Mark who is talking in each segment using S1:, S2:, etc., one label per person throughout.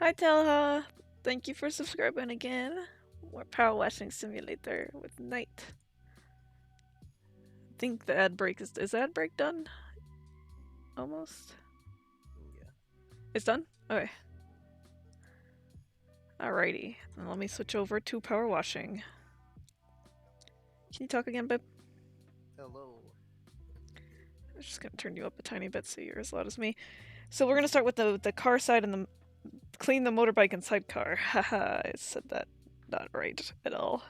S1: Hi Telha, thank you for subscribing again. More power washing simulator with Knight. I think the ad break is the ad break done? Almost?
S2: Yeah.
S1: It's done? Okay. Alrighty. Then let me switch over to power washing. Can you talk again, babe?
S2: Hello.
S1: I'm just gonna turn you up a tiny bit so you're as loud as me. So we're gonna start with the car side and the clean the motorbike and sidecar. Haha, I said that not right at all.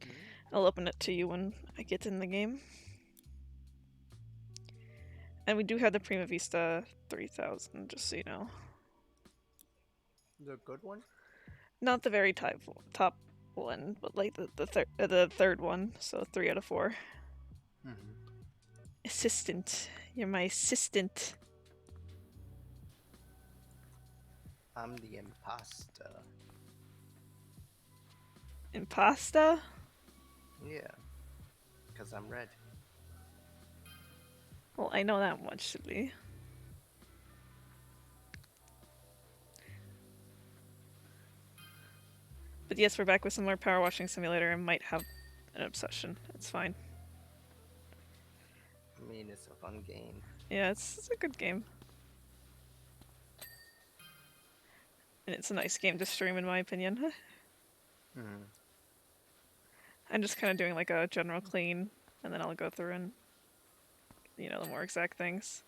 S2: Mm,
S1: I'll open it to you when I get in the game. And we do have the Prima Vista 3000, just so you know.
S2: the good one?
S1: Not the very top one, but like the third one. So 3 out of 4.
S2: Mm-hmm.
S1: Assistant, you're my assistant.
S2: I'm the imposter.
S1: Impasta?
S2: Yeah, because I'm red.
S1: Well, I know that much, should we? But yes, we're back with some more power washing simulator. I might have an obsession. It's fine.
S2: I mean, it's a fun game.
S1: Yeah, it's a good game. And it's a nice game to stream, in my opinion.
S2: Mm-hmm.
S1: I'm just kind of doing like a general clean, and then I'll go through and, the more exact things.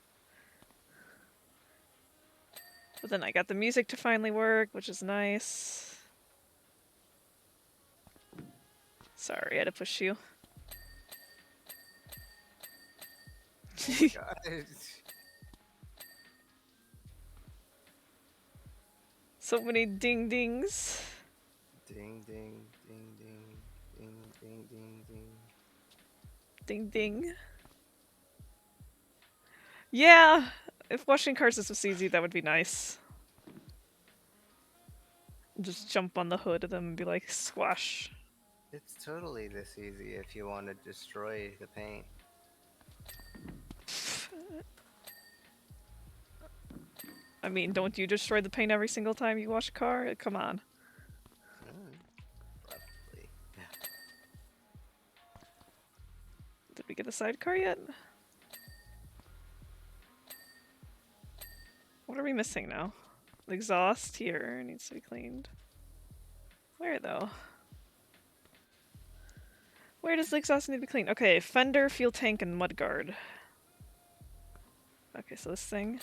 S1: But then I got the music to finally work, which is nice. Sorry, I had to push you.
S2: Oh my god.
S1: So many ding dings.
S2: Ding, ding, ding, ding, ding, ding, ding, ding.
S1: Ding ding. Yeah, if washing cars is this easy, that would be nice. Just jump on the hood of them and be like, squash.
S2: It's totally this easy if you want to destroy the paint.
S1: I mean, don't you destroy the paint every single time you wash a car? Come on.
S2: Mm, probably.
S1: Did we get a sidecar yet? What are we missing now? The exhaust here needs to be cleaned. Where though? Where does the exhaust need to be cleaned? Okay, fender, fuel tank, and mudguard. Okay, so this thing.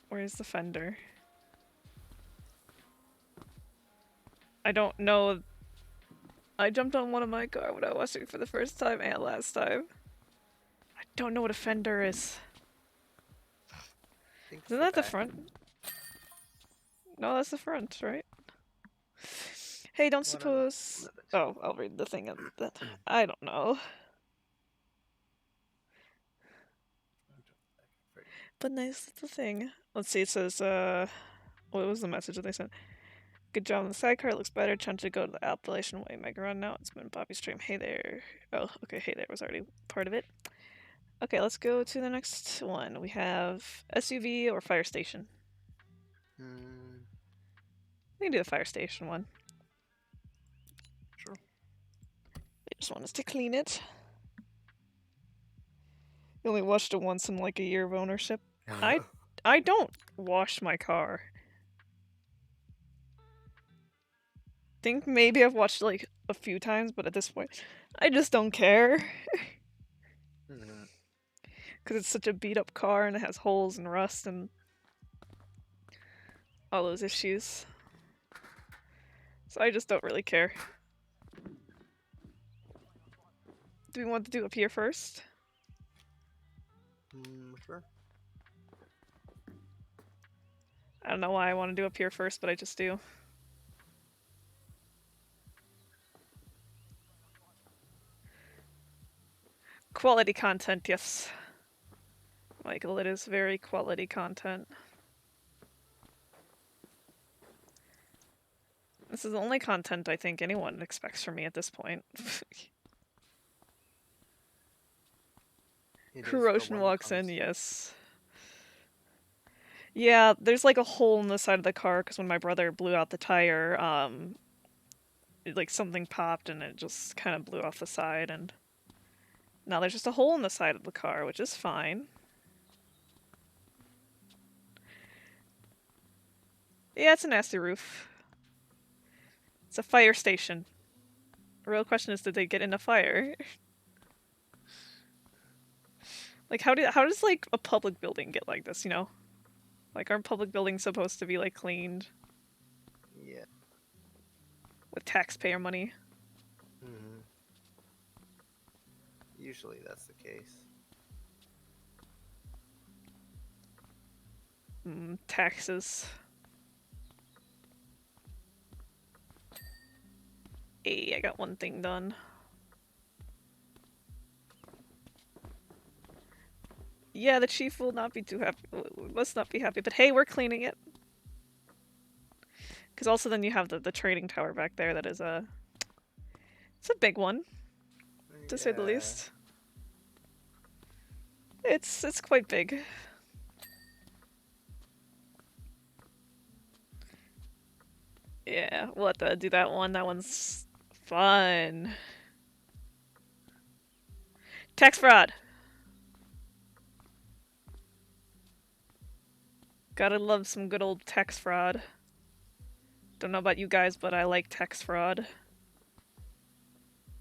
S1: Where's the fender? I don't know. I jumped on one of my car when I was washing for the first time and last time. I don't know what a fender is.
S2: I think it's
S1: Isn't
S2: the
S1: that the
S2: back.
S1: front? No, that's the front, right? Hey, don't
S2: Well, I don't know.
S1: suppose. Oh, I'll read the thing. That I don't know. But nice little thing. Let's see. It says, what was the message that they sent? Good job on the sidecar. It looks better. Time to go to the Appalachian Way Mega Run now. It's been Bobby's stream. Hey there. Oh, okay. Hey there was already part of it. Okay, let's go to the next one. We have SUV or fire station.
S2: Hmm.
S1: We can do the fire station one.
S2: Sure.
S1: They just want us to clean it. You only washed it once in like a year of ownership. I I don't wash my car. Think maybe I've watched like a few times, but at this point, I just don't care
S2: Hmm.
S1: because it's such a beat up car and it has holes and rust and all those issues. So I just don't really care. Do we want to do up here first?
S2: Sure.
S1: I don't know why I want to do up here first, but I just do. Quality content, yes. Michael, it is very quality content. This is the only content I think anyone expects from me at this point.
S2: It is for
S1: Hiroshi
S2: when it
S1: walks in,
S2: comes.
S1: yes. Yeah, there's like a hole in the side of the car because when my brother blew out the tire, like something popped and it just kind of blew off the side, and now there's just a hole in the side of the car, which is fine. Yeah, it's a nasty roof. It's a fire station. The real question is, did they get in a fire? Like, how does like a public building get like this? You know, like aren't public buildings supposed to be like cleaned
S2: Yeah.
S1: with taxpayer money?
S2: Hmm. Usually that's the case.
S1: Taxes. Hey, I got one thing done. Yeah, the chief will not be too happy. Must not be happy. But hey, we're cleaning it. Because also then you have the trading tower back there. That is a it's a big one to say the
S2: Yeah.
S1: least. It's quite big. Yeah, we'll have to do that one. That one's fun. Tax fraud. Gotta love some good old tax fraud. Don't know about you guys, but I like tax fraud.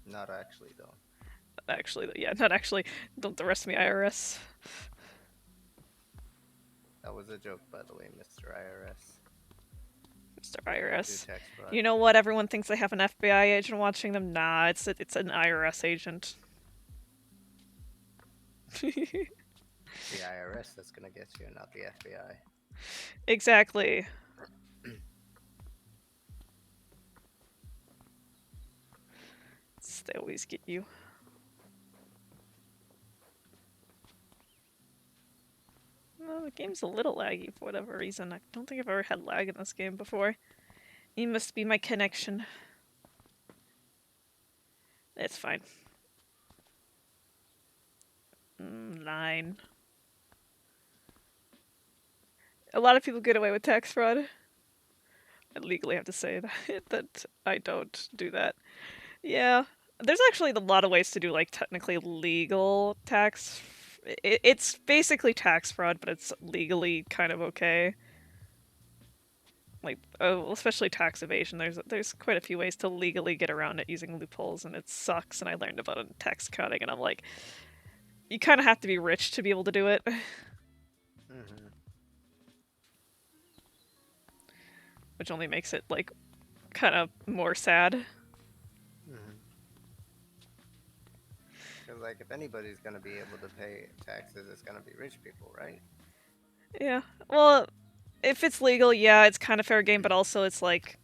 S2: Not actually though.
S1: Actually, yeah, not actually. Don't the rest of me, IRS.
S2: That was a joke, by the way, Mr. IRS.
S1: Mr.
S2: I don't do
S1: IRS.
S2: tax fraud.
S1: You know what? Everyone thinks they have an FBI agent watching them. Nah, it's an IRS agent.
S2: It's the IRS that's gonna get you, not the FBI.
S1: Exactly. They always get you. Well, the game's a little laggy for whatever reason. I don't think I've ever had lag in this game before. It must be my connection. It's fine. 9. A lot of people get away with tax fraud. I legally have to say that I don't do that. Yeah, there's actually a lot of ways to do like technically legal tax. It's basically tax fraud, but it's legally kind of okay. Like, oh, especially tax evasion. There's quite a few ways to legally get around it using loopholes, and it sucks. And I learned about it in tax accounting, and I'm like, you kind of have to be rich to be able to do it,
S2: Hmm.
S1: which only makes it like kind of more sad.
S2: Hmm. Because like, if anybody's gonna be able to pay taxes, it's gonna be rich people, right?
S1: Yeah. Well, if it's legal, yeah, it's kind of fair game, but also it's like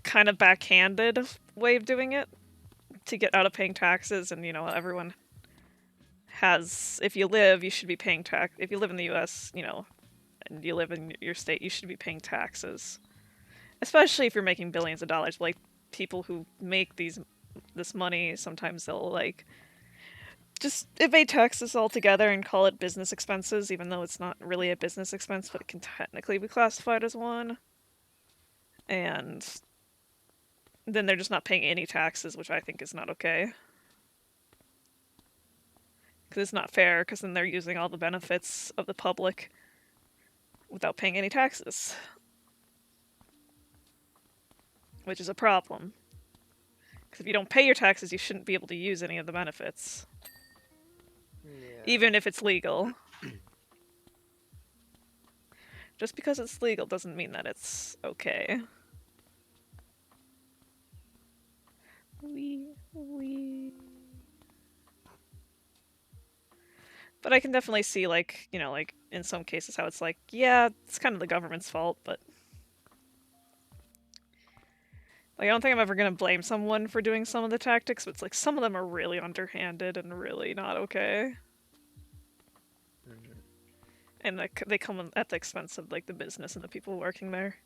S1: kind of backhanded way of doing it to get out of paying taxes, and everyone has. If you live, you should be paying tax. If you live in the U.S., and you live in your state, you should be paying taxes, especially if you're making billions of dollars. Like people who make this money, sometimes they'll like just evade taxes altogether and call it business expenses, even though it's not really a business expense, but it can technically be classified as one. And then they're just not paying any taxes, which I think is not okay. Because it's not fair, because then they're using all the benefits of the public without paying any taxes, which is a problem. Because if you don't pay your taxes, you shouldn't be able to use any of the benefits,
S2: Yeah.
S1: even if it's legal. Just because it's legal doesn't mean that it's okay. We. But I can definitely see, like, like in some cases how it's like, yeah, it's kind of the government's fault, but like I don't think I'm ever gonna blame someone for doing some of the tactics, but it's like some of them are really underhanded and really not okay,
S2: Hmm.
S1: and like they come at the expense of like the business and the people working there.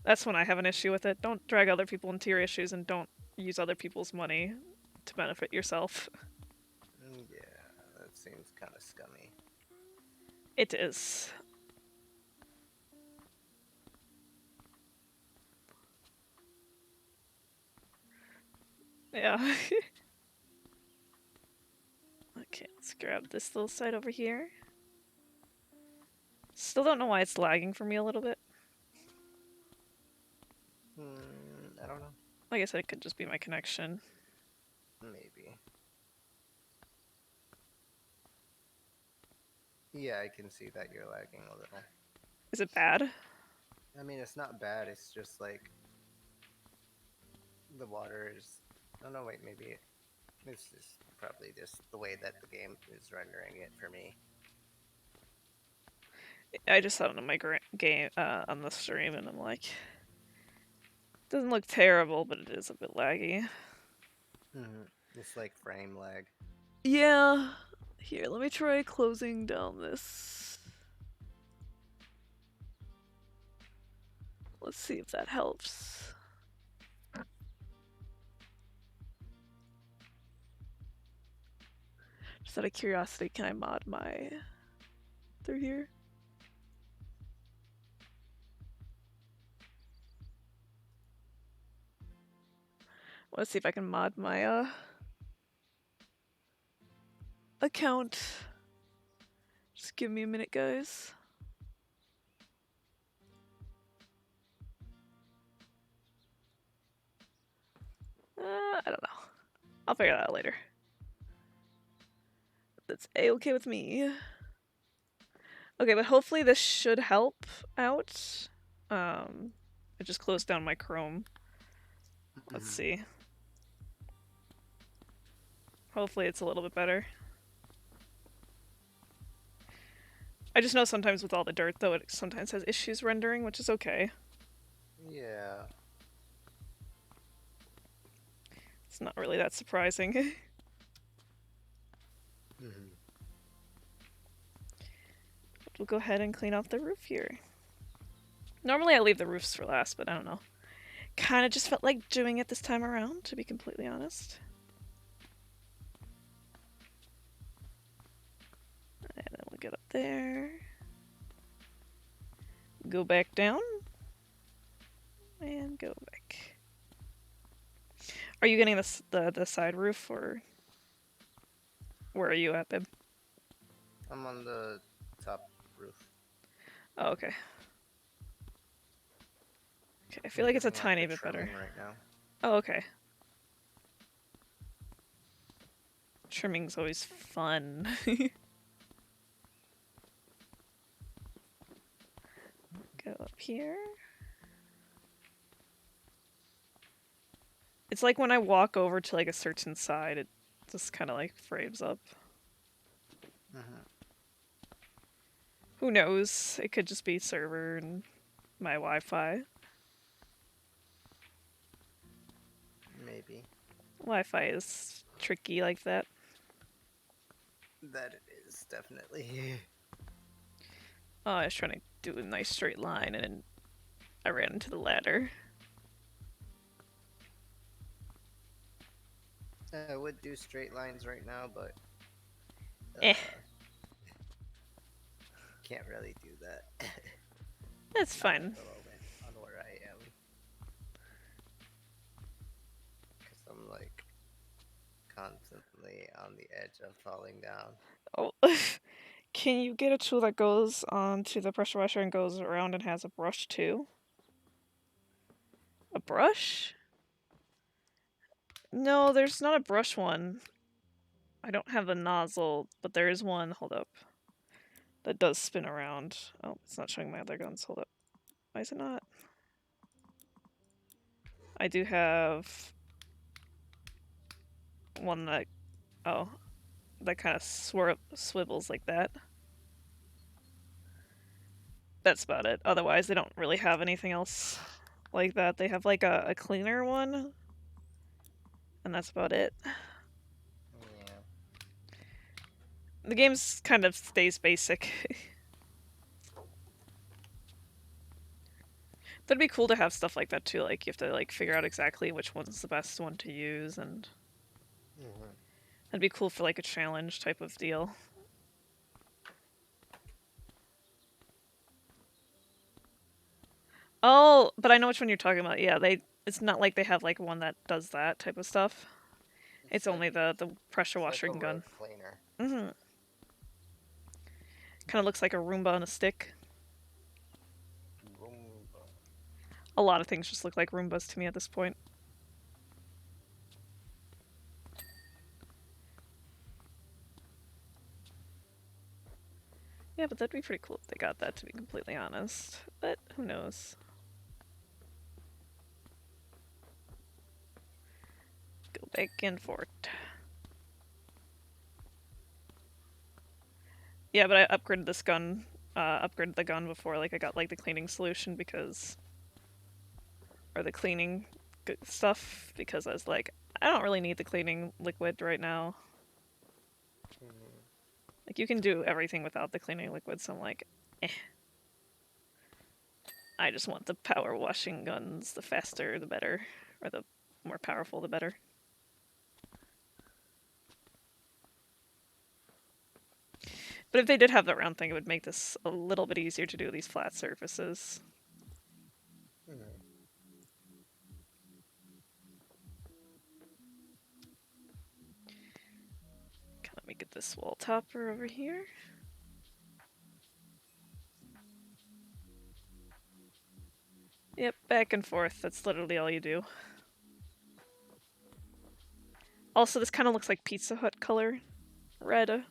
S1: That's when I have an issue with it. Don't drag other people into your issues, and don't use other people's money to benefit yourself.
S2: Yeah, that's seems kind of scummy.
S1: It is. Yeah. Okay, let's grab this little side over here. Still don't know why it's lagging for me a little bit.
S2: I don't know.
S1: Like I said, it could just be my connection.
S2: Maybe. Yeah, I can see that you're lagging a little.
S1: Is it bad?
S2: I mean, it's not bad. It's just like the water is. Oh no, wait. Maybe this is probably just the way that the game is rendering it for me.
S1: I just saw it on my game on the stream, and I'm like, doesn't look terrible, but it is a bit laggy.
S2: It's like frame lag.
S1: Yeah. Here, let me try closing down this. Let's see if that helps. Just out of curiosity, can I mod my through here? Let's see if I can mod my account. Just give me a minute, guys. I don't know. I'll figure that out later. That's a-okay with me. Okay, but hopefully this should help out. I just closed down my Chrome. Let's see. Hopefully it's a little bit better. I just know sometimes with all the dirt, though, it sometimes has issues rendering, which is okay.
S2: Yeah.
S1: It's not really that surprising. We'll go ahead and clean off the roof here. Normally I leave the roofs for last, but I don't know. Kind of just felt like doing it this time around, to be completely honest. And then we'll get up there. Go back down. And go back. Are you getting the side roof, or where are you at, babe?
S2: I'm on the top roof.
S1: Oh, okay. Okay, I feel
S2: I'm
S1: like it's a
S2: doing like
S1: tiny
S2: the
S1: bit better.
S2: trimming right now.
S1: Oh, okay. Trimming's always fun. Go up here. It's like when I walk over to like a certain side, it just kind of like frames up. Who knows? It could just be server and my Wi-Fi.
S2: Maybe.
S1: Wi-Fi is tricky like that.
S2: That it is, definitely.
S1: Oh, I was trying to do a nice straight line and then I ran into the ladder.
S2: I would do straight lines right now, but
S1: Eh,
S2: can't really do that.
S1: that's
S2: Not
S1: fine.
S2: at the moment on where I am. Because I'm like constantly on the edge of falling down.
S1: Oh, can you get a tool that goes onto the pressure washer and goes around and has a brush too? A brush? No, there's not a brush one. I don't have the nozzle, but there is one. Hold up. That does spin around. Oh, it's not showing my other guns. Hold up. Why is it not? I do have one that, oh, that kind of swivels like that. That's about it. Otherwise, they don't really have anything else like that. They have like a cleaner one, and that's about it.
S2: Yeah.
S1: The game's kind of stays basic. That'd be cool to have stuff like that too. Like you have to like figure out exactly which one's the best one to use, and that'd be cool for like a challenge type of deal. Oh, but I know which one you're talking about. Yeah, they. It's not like they have like one that does that type of stuff. It's
S2: It's like
S1: only the pressure
S2: it's like a
S1: washing gun.
S2: road cleaner.
S1: Hmm. Kind of looks like a Roomba on a stick.
S2: Roomba.
S1: A lot of things just look like Roombas to me at this point. Yeah, but that'd be pretty cool if they got that, to be completely honest. But who knows? Go back and forth. Yeah, but I upgraded this gun. Upgraded the gun before, like I got like the cleaning solution because, or the cleaning stuff because I was like, I don't really need the cleaning liquid right now.
S2: Hmm.
S1: Like you can do everything without the cleaning liquid, so I'm like, eh. I just want the power washing guns. The faster, the better, or the more powerful, the better. But if they did have that round thing, it would make this a little bit easier to do these flat surfaces.
S2: Hmm.
S1: Let me get this wall topper over here. Yep, back and forth. That's literally all you do. Also, this kind of looks like Pizza Hut color. Red. I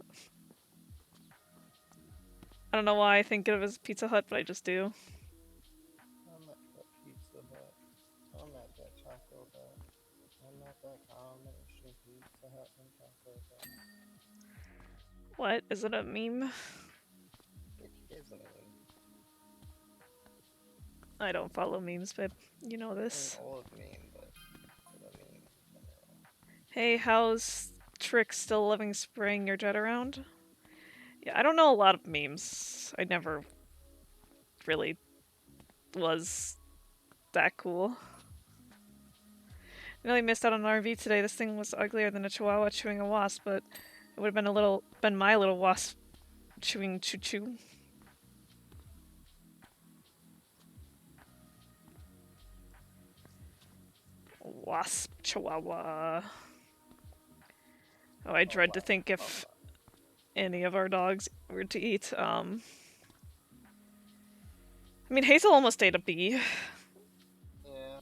S1: don't know why I think of it as Pizza Hut, but I just do.
S2: I'm at that Pizza Hut. I'm at that Taco Bell. I'm at that combination Pizza Hut and Taco Bell.
S1: What? Is it a meme?
S2: It is a meme.
S1: I don't follow memes, babe. You know
S2: An
S1: this.
S2: old meme, but still a meme in general.
S1: Hey, how's Trick still living spraying your jet around? Yeah, I don't know a lot of memes. I never really was that cool. Really missed out on an RV today. This thing was uglier than a chihuahua chewing a wasp, but it would have been my little wasp chewing choo choo. Wasp chihuahua. Oh, I
S2: Oh
S1: dread to
S2: my,
S1: think
S2: oh
S1: if
S2: my.
S1: any of our dogs were to eat. I mean, Hazel almost ate a bee.
S2: Yeah,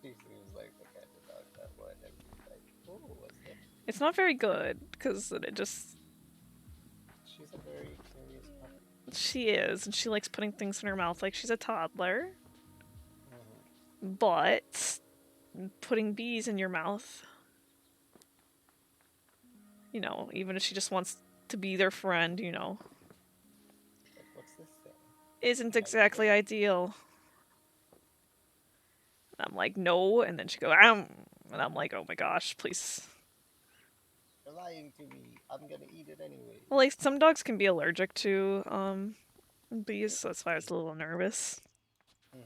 S2: he seems like the kind of dog that would, and be like, "Ooh, what's this?"
S1: It's not very good because it just
S2: She's a very curious puppy.
S1: she is, and she likes putting things in her mouth like she's a toddler.
S2: Hmm.
S1: But putting bees in your mouth, even if she just wants to be their friend,
S2: Like, what's this thing?
S1: isn't
S2: Can I eat it?
S1: exactly ideal. I'm like, no, and then she goes, and I'm like, oh my gosh, please.
S2: You're lying to me. I'm gonna eat it anyways.
S1: Well, like some dogs can be allergic to bees,
S2: Yep.
S1: so that's why I was a little nervous.
S2: Hmm.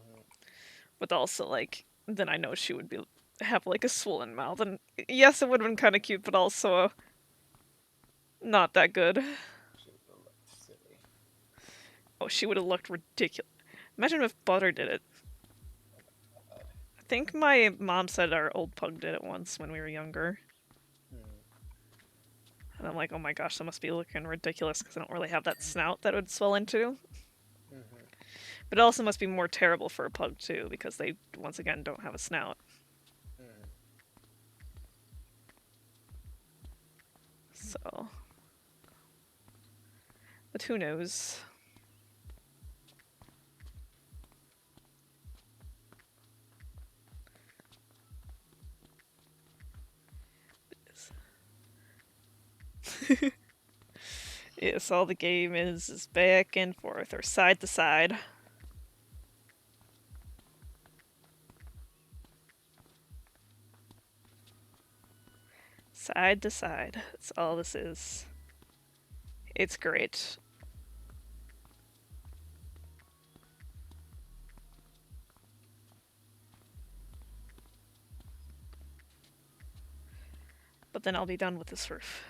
S1: But also, like, then I know she would have like a swollen mouth, and yes, it would have been kind of cute, but also not that good.
S2: She would have looked silly.
S1: Oh, she would have looked ridiculous. Imagine if Butter did it.
S2: God.
S1: I think my mom said our old pug did it once when we were younger.
S2: Hmm.
S1: And I'm like, oh my gosh, that must be looking ridiculous because I don't really have that snout that would swell into.
S2: Hmm.
S1: But it also must be more terrible for a pug too because they, once again, don't have a snout.
S2: Hmm.
S1: So, but who knows? Yes, all the game is back and forth or side to side. Side to side. That's all this is. It's great. But then I'll be done with this roof.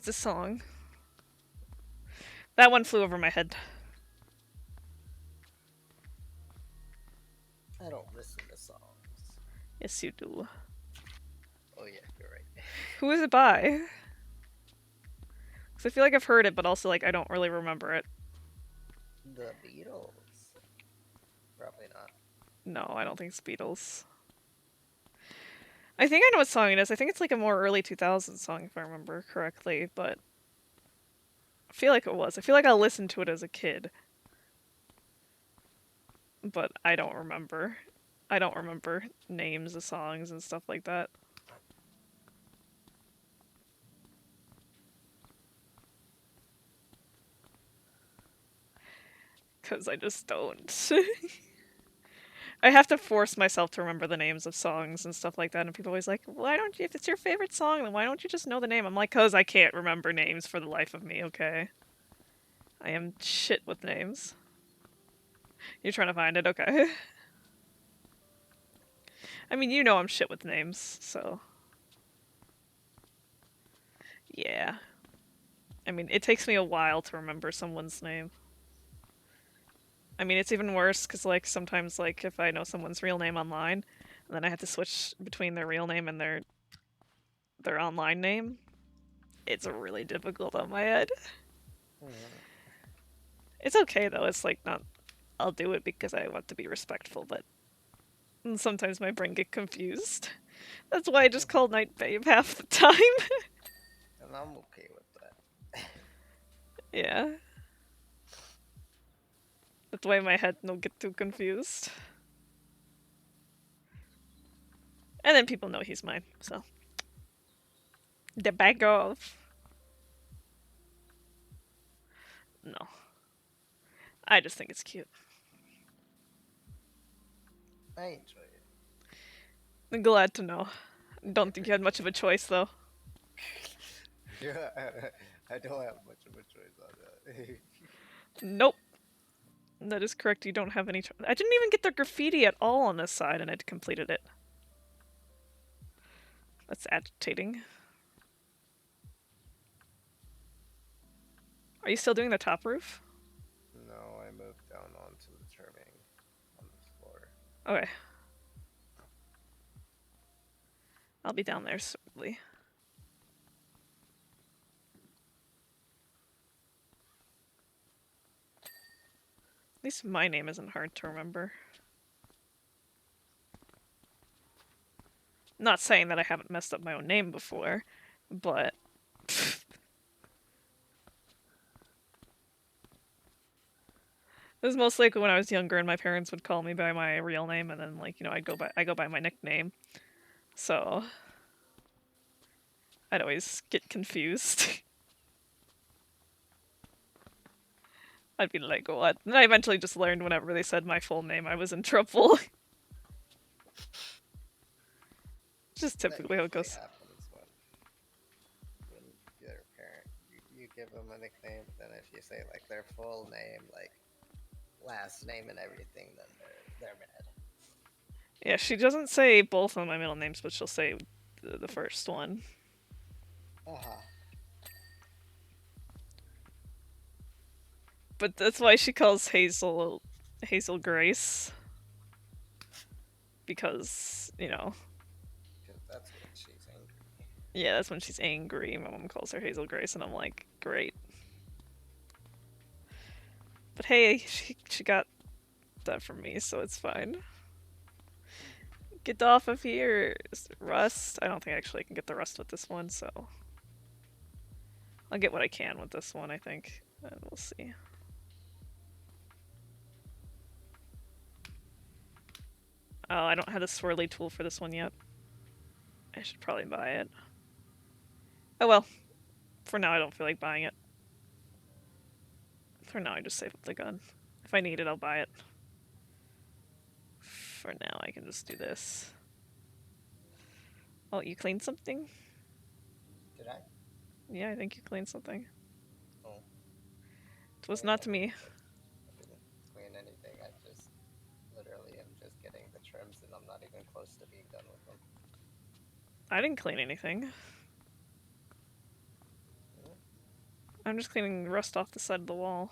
S1: It's a song. That one flew over my head.
S2: I don't listen to songs.
S1: Yes, you do.
S2: Oh yeah, you're right.
S1: Who is it by? Because I feel like I've heard it, but also like I don't really remember it.
S2: The Beatles. Probably not.
S1: No, I don't think it's Beatles. I think I know what song it is. I think it's like a more early 2000s song, if I remember correctly, but I feel like it was. I feel like I listened to it as a kid, but I don't remember. I don't remember names of songs and stuff like that. Because I just don't. I have to force myself to remember the names of songs and stuff like that. And people always like, why don't you, if it's your favorite song, then why don't you just know the name? I'm like, because I can't remember names for the life of me, okay? I am shit with names. You're trying to find it, okay? I mean, you know I'm shit with names, so. Yeah. I mean, it takes me a while to remember someone's name. I mean, it's even worse because, like, sometimes, like, if I know someone's real name online, and then I have to switch between their real name and their online name, it's really difficult on my head.
S2: Mm.
S1: It's okay though. It's like not. I'll do it because I want to be respectful, but sometimes my brain get confused. That's why I just
S2: Mm-hmm.
S1: call Night Babe half the time.
S2: And I'm okay with that.
S1: Yeah, that's why my head don't get too confused. And then people know he's mine, so the back off. No, I just think it's cute.
S2: I enjoy it.
S1: I'm glad to know. Don't think you had much of a choice though.
S2: Yeah, I don't have much of a choice on that.
S1: Nope, that is correct. You don't have any. I didn't even get the graffiti at all on this side, and I'd completed it. That's agitating. Are you still doing the top roof?
S2: No, I moved down onto the trimming on this floor.
S1: Okay, I'll be down there shortly. At least my name isn't hard to remember. Not saying that I haven't messed up my own name before, but it was most likely when I was younger and my parents would call me by my real name and then like, I go by my nickname. So I'd always get confused. I'd be like, what? And I eventually just learned whenever they said my full name, I was in trouble. Just
S2: That
S1: typically how it
S2: usually
S1: goes.
S2: happens when your parent you give them a nickname, but then if you say like their full name, like last name and everything, then they're mad.
S1: Yeah, she doesn't say both of my middle names, but she'll say the first one.
S2: Uh huh.
S1: But that's why she calls Hazel Grace. Because,
S2: Because that's when she's angry.
S1: yeah, that's when she's angry. My mom calls her Hazel Grace, and I'm like, great. But hey, she got that from me, so it's fine. Get off of here, rust. I don't think actually I can get the rust with this one, so I'll get what I can with this one, I think, and we'll see. Oh, I don't have the swirly tool for this one yet. I should probably buy it. Oh well, for now I don't feel like buying it. For now I just save up the gun. If I need it, I'll buy it. For now I can just do this. Oh, you cleaned something?
S2: Did I?
S1: Yeah, I think you cleaned something.
S2: Oh,
S1: It was not me.
S2: I didn't clean anything. I just literally am just getting the trims, and I'm not even close to being done with them.
S1: I didn't clean anything. I'm just cleaning rust off the side of the wall.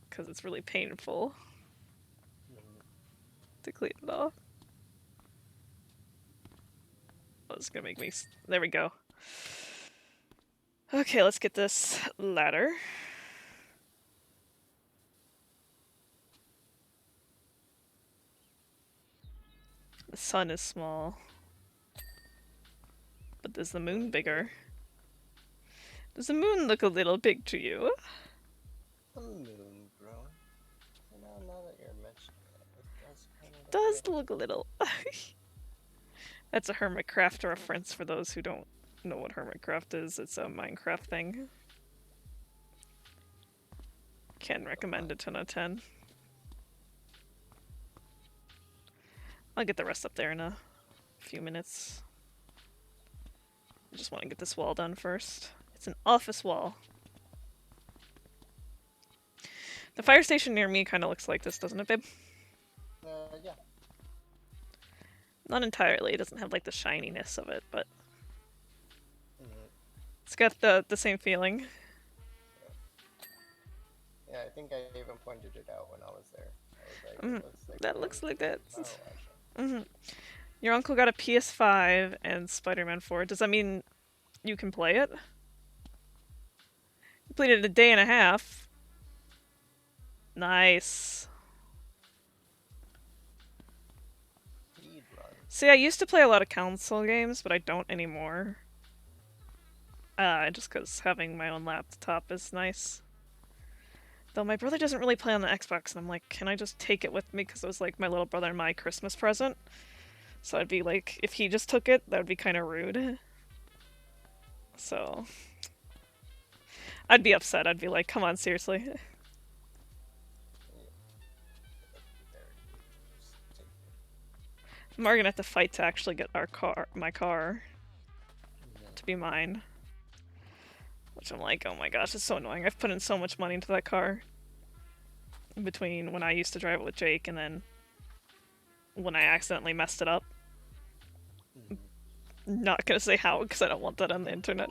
S1: Because it's really painful
S2: Mhm.
S1: to clean it off. Oh, it's gonna make me. There we go. Okay, let's get this ladder. The sun is small. But does the moon bigger? Does the moon look a little big to you?
S2: The moon, bro. Now that you're mentioning it, it does kind of look
S1: Does
S2: big.
S1: look a little. That's a Hermitcraft reference for those who don't know what Hermitcraft is. It's a Minecraft thing. Can
S2: The
S1: recommend
S2: mine.
S1: a 10 out of 10. I'll get the rest up there in a few minutes. I just want to get this wall done first. It's an office wall. The fire station near me kind of looks like this, doesn't it, babe?
S2: Yeah.
S1: Not entirely. It doesn't have like the shininess of it, but
S2: Mhm.
S1: it's got the same feeling.
S2: Yeah, I think I even pointed it out when I was there. I was like, it
S1: Mm,
S2: looks like
S1: that
S2: one
S1: looks like
S2: from
S1: that.
S2: PowerWash.
S1: Mm-hmm. Your uncle got a PS5 and Spider-Man 4. Does that mean you can play it? Completed a day and a half. Nice.
S2: Speed run.
S1: See, I used to play a lot of console games, but I don't anymore. Just because having my own laptop is nice. Though my brother doesn't really play on the Xbox, and I'm like, can I just take it with me? Because it was like my little brother and my Christmas present. So I'd be like, if he just took it, that would be kind of rude. So I'd be upset. I'd be like, come on, seriously.
S2: Yeah, that'd be very rude to just take it.
S1: We're gonna have to fight to actually get my car,
S2: Mhm.
S1: to be mine. Which I'm like, oh my gosh, it's so annoying. I've put in so much money into that car. Between when I used to drive it with Jake and then when I accidentally messed it up.
S2: Mhm.
S1: Not gonna say how because I don't want that on the internet.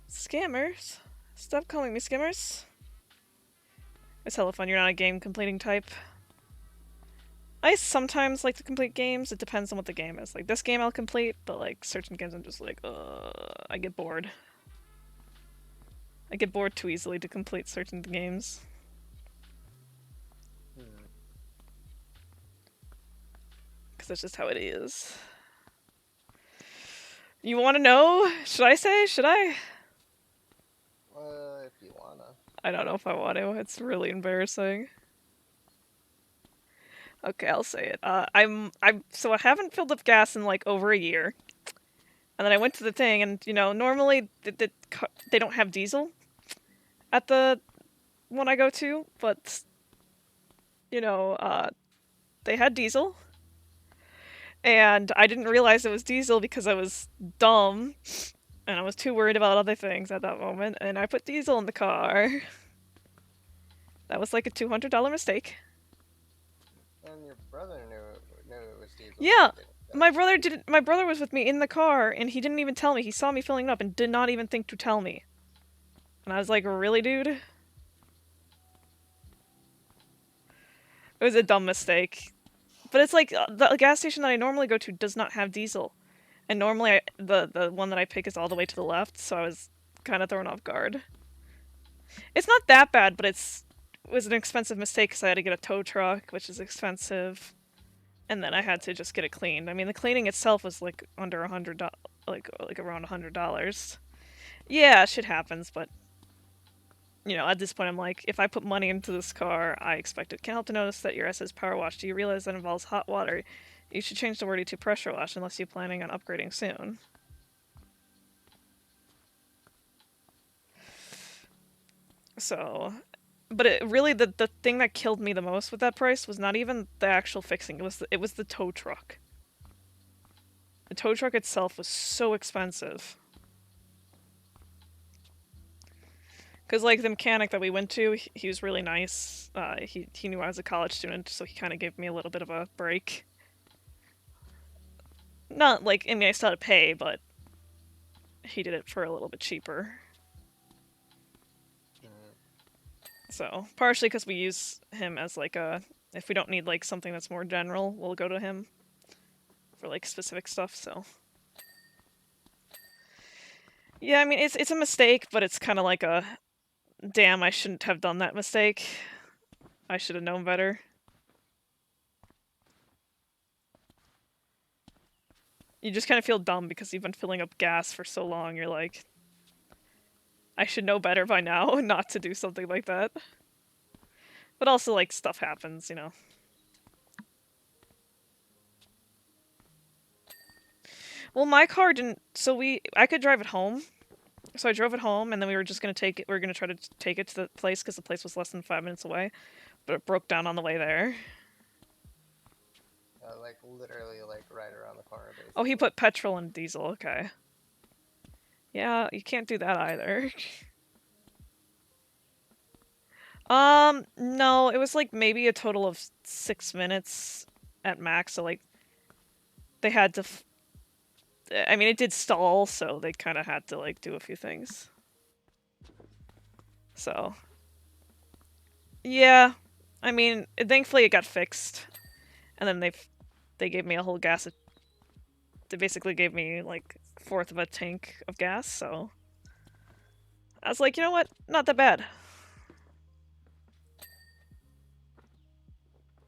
S1: Scammers? Stop calling me scammers. It's hella fun. You're not a game completing type. I sometimes like to complete games. It depends on what the game is. Like this game I'll complete, but like certain games I'm just like, I get bored. I get bored too easily to complete certain games.
S2: Mhm.
S1: Because that's just how it is. You want to know? Should I say? Should I?
S2: If you wanna.
S1: I don't know if I want to. It's really embarrassing. Okay, I'll say it. So I haven't filled up gas in like over a year, and then I went to the thing, and normally they don't have diesel at the one I go to, but you know, uh, they had diesel, and I didn't realize it was diesel because I was dumb, and I was too worried about other things at that moment, and I put diesel in the car. That was like a $200 mistake.
S2: And your brother knew it was diesel, but
S1: Yeah,
S2: he didn't tell
S1: my
S2: you.
S1: brother didn't. My brother was with me in the car, and he didn't even tell me. He saw me filling it up and did not even think to tell me. And I was like, "Really, dude?" It was a dumb mistake. But it's like the gas station that I normally go to does not have diesel, and normally the one that I pick is all the way to the left, so I was kind of thrown off guard. It's not that bad, but it was an expensive mistake because I had to get a tow truck, which is expensive, and then I had to just get it cleaned. I mean, the cleaning itself was like under $100, like around $100. Yeah, shit happens, but at this point, I'm like, if I put money into this car, I expect it. Can't help to notice that your S says power wash. Do you realize that involves hot water? You should change the wording to pressure wash unless you're planning on upgrading soon. So, but it really the thing that killed me the most with that price was not even the actual fixing. It was the tow truck. The tow truck itself was so expensive. Because like the mechanic that we went to, he was really nice. He knew I was a college student, so he kind of gave me a little bit of a break. Not like, I mean, I still had to pay, but he did it for a little bit cheaper.
S2: Mm,
S1: So, partially because we use him as like a. If we don't need like something that's more general, we'll go to him for like specific stuff, so. Yeah, I mean, it's a mistake, but it's kind of like a. Damn, I shouldn't have done that mistake. I should have known better. You just kind of feel dumb because you've been filling up gas for so long. You're like, I should know better by now not to do something like that. But also, like, stuff happens, you know. Well, my car didn't. So I could drive it home. So I drove it home, and then we were just gonna take it. We were gonna try to take it to the place because the place was less than 5 minutes away. But it broke down on the way there.
S2: like literally like right around the corner,
S1: Oh, he
S2: basically.
S1: put petrol and diesel. Okay. Yeah, you can't do that either. No, it was like maybe a total of 6 minutes at max. So like they had to. I mean, it did stall, so they kind of had to like do a few things. So yeah, I mean, thankfully it got fixed, and then they gave me a whole gas. They basically gave me like a fourth of a tank of gas. So I was like, you know what? Not that bad.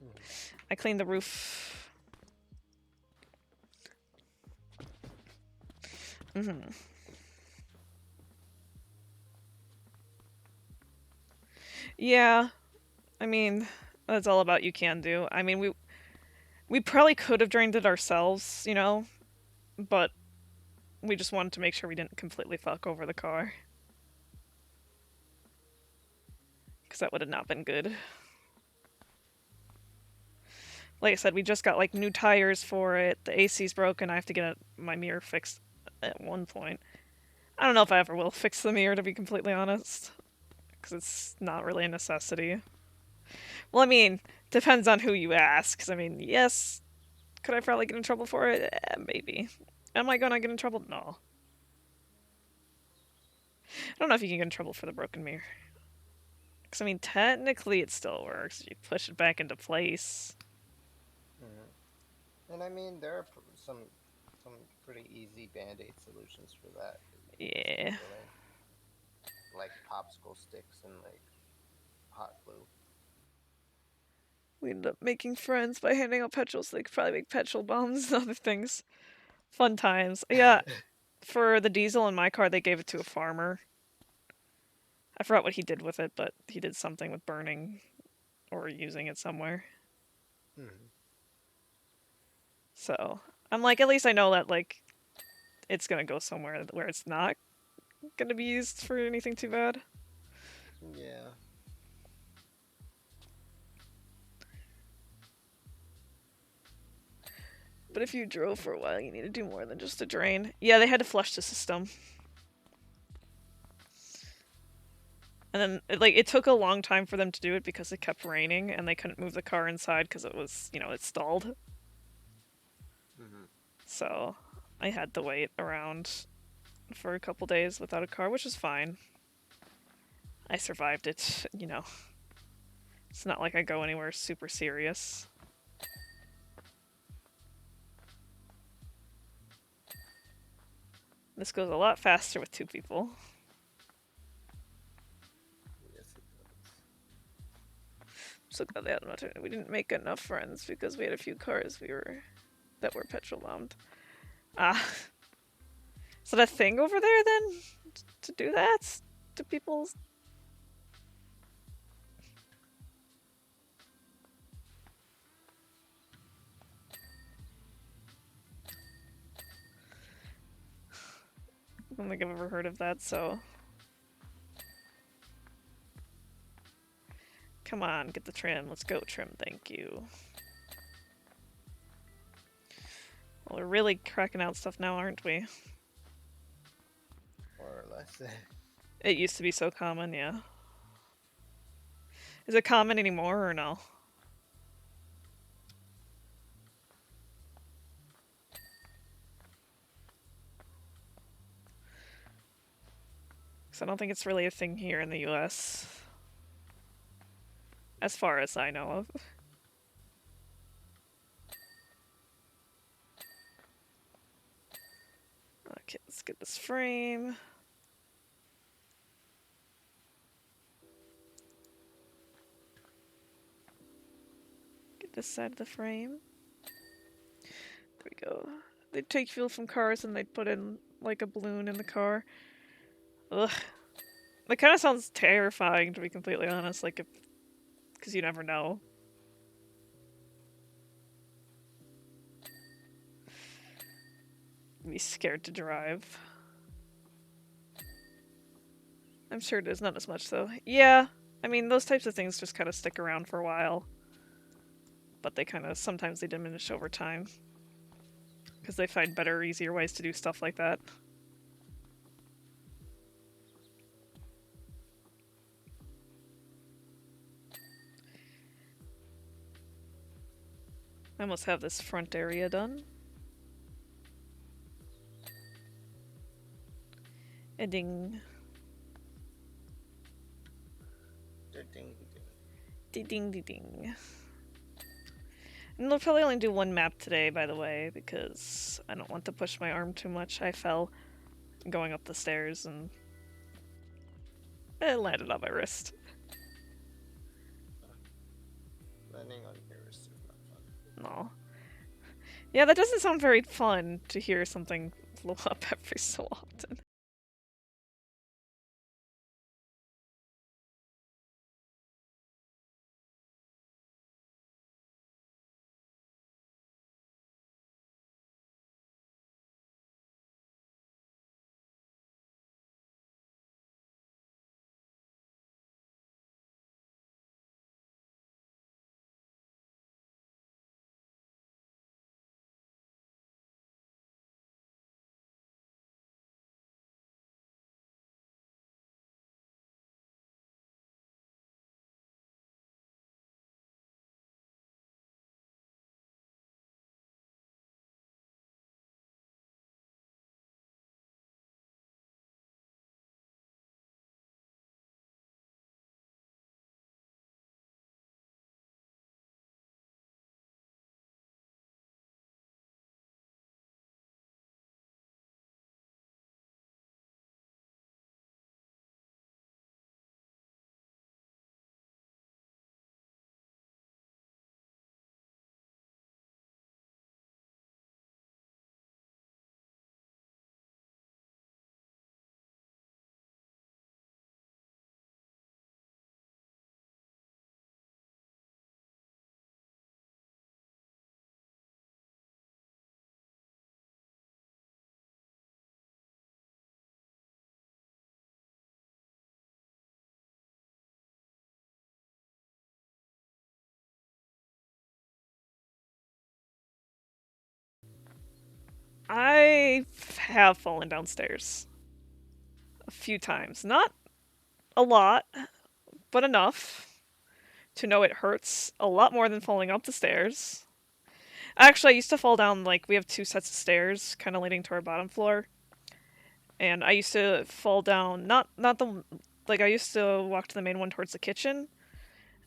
S2: Mm-hmm.
S1: I cleaned the roof. Hmm. Yeah, I mean, that's all about you can do. I mean, we probably could have drained it ourselves, you know, but we just wanted to make sure we didn't completely fuck over the car because that would have not been good. Like I said, we just got like new tires for it. The AC's broken. I have to get my mirror fixed at one point. I don't know if I ever will fix the mirror, to be completely honest, because it's not really a necessity. Well, I mean, depends on who you ask. 'Cause I mean, yes, could I probably get in trouble for it? Maybe. Am I gonna get in trouble? No. I don't know if you can get in trouble for the broken mirror. Because I mean, technically it still works. You push it back into place.
S2: Mm-hmm. And I mean, there are some pretty easy band-aid solutions for that. You can just
S1: Yeah.
S2: literally like popsicle sticks and like hot glue.
S1: We ended up making friends by handing out petrol, so they could probably make petrol bombs and other things. Fun times. Yeah, for the diesel in my car, they gave it to a farmer. I forgot what he did with it, but he did something with burning or using it somewhere.
S2: Mm-hmm.
S1: So I'm like, at least I know that like it's gonna go somewhere where it's not gonna be used for anything too bad.
S2: Yeah.
S1: But if you drove for a while, you need to do more than just a drain. Yeah, they had to flush the system. And then, like, it took a long time for them to do it because it kept raining and they couldn't move the car inside because it was, you know, it stalled.
S2: Mm-hmm.
S1: So I had to wait around for a couple days without a car, which is fine. I survived it, you know. It's not like I go anywhere super serious. This goes a lot faster with two people.
S2: Yes, it does.
S1: So glad they had enough. We didn't make enough friends because we had a few cars that were petrol bombed. Ah, is that a thing over there then? To do that to people? I don't think I've ever heard of that. So come on, get the trim. Let's go trim. Thank you. Well, we're really cracking out stuff now, aren't we?
S2: More or less.
S1: It used to be so common, yeah. Is it common anymore or no? Because I don't think it's really a thing here in the US, as far as I know of. Okay, let's get this frame. Get this side of the frame. There we go. They'd take fuel from cars and they'd put in like a balloon in the car. Ugh. That kind of sounds terrifying, to be completely honest. Like, because you never know. Be scared to drive. I'm sure it is, not as much though. Yeah, I mean, those types of things just kind of stick around for a while. But they kind of, sometimes they diminish over time. Because they find better, easier ways to do stuff like that. I almost have this front area done. A ding.
S2: Ding, ding.
S1: Ding ding ding ding. And they'll probably only do one map today, by the way, because I don't want to push my arm too much. I fell going up the stairs and it landed on my wrist.
S2: Landing on your wrist is not fun.
S1: No. Yeah, that doesn't sound very fun to hear something blow up every so often. I have fallen downstairs a few times. Not a lot, but enough to know it hurts a lot more than falling up the stairs. Actually, I used to fall down, like, we have two sets of stairs kind of leading to our bottom floor. And I used to fall down, not the, like, I used to walk to the main one towards the kitchen,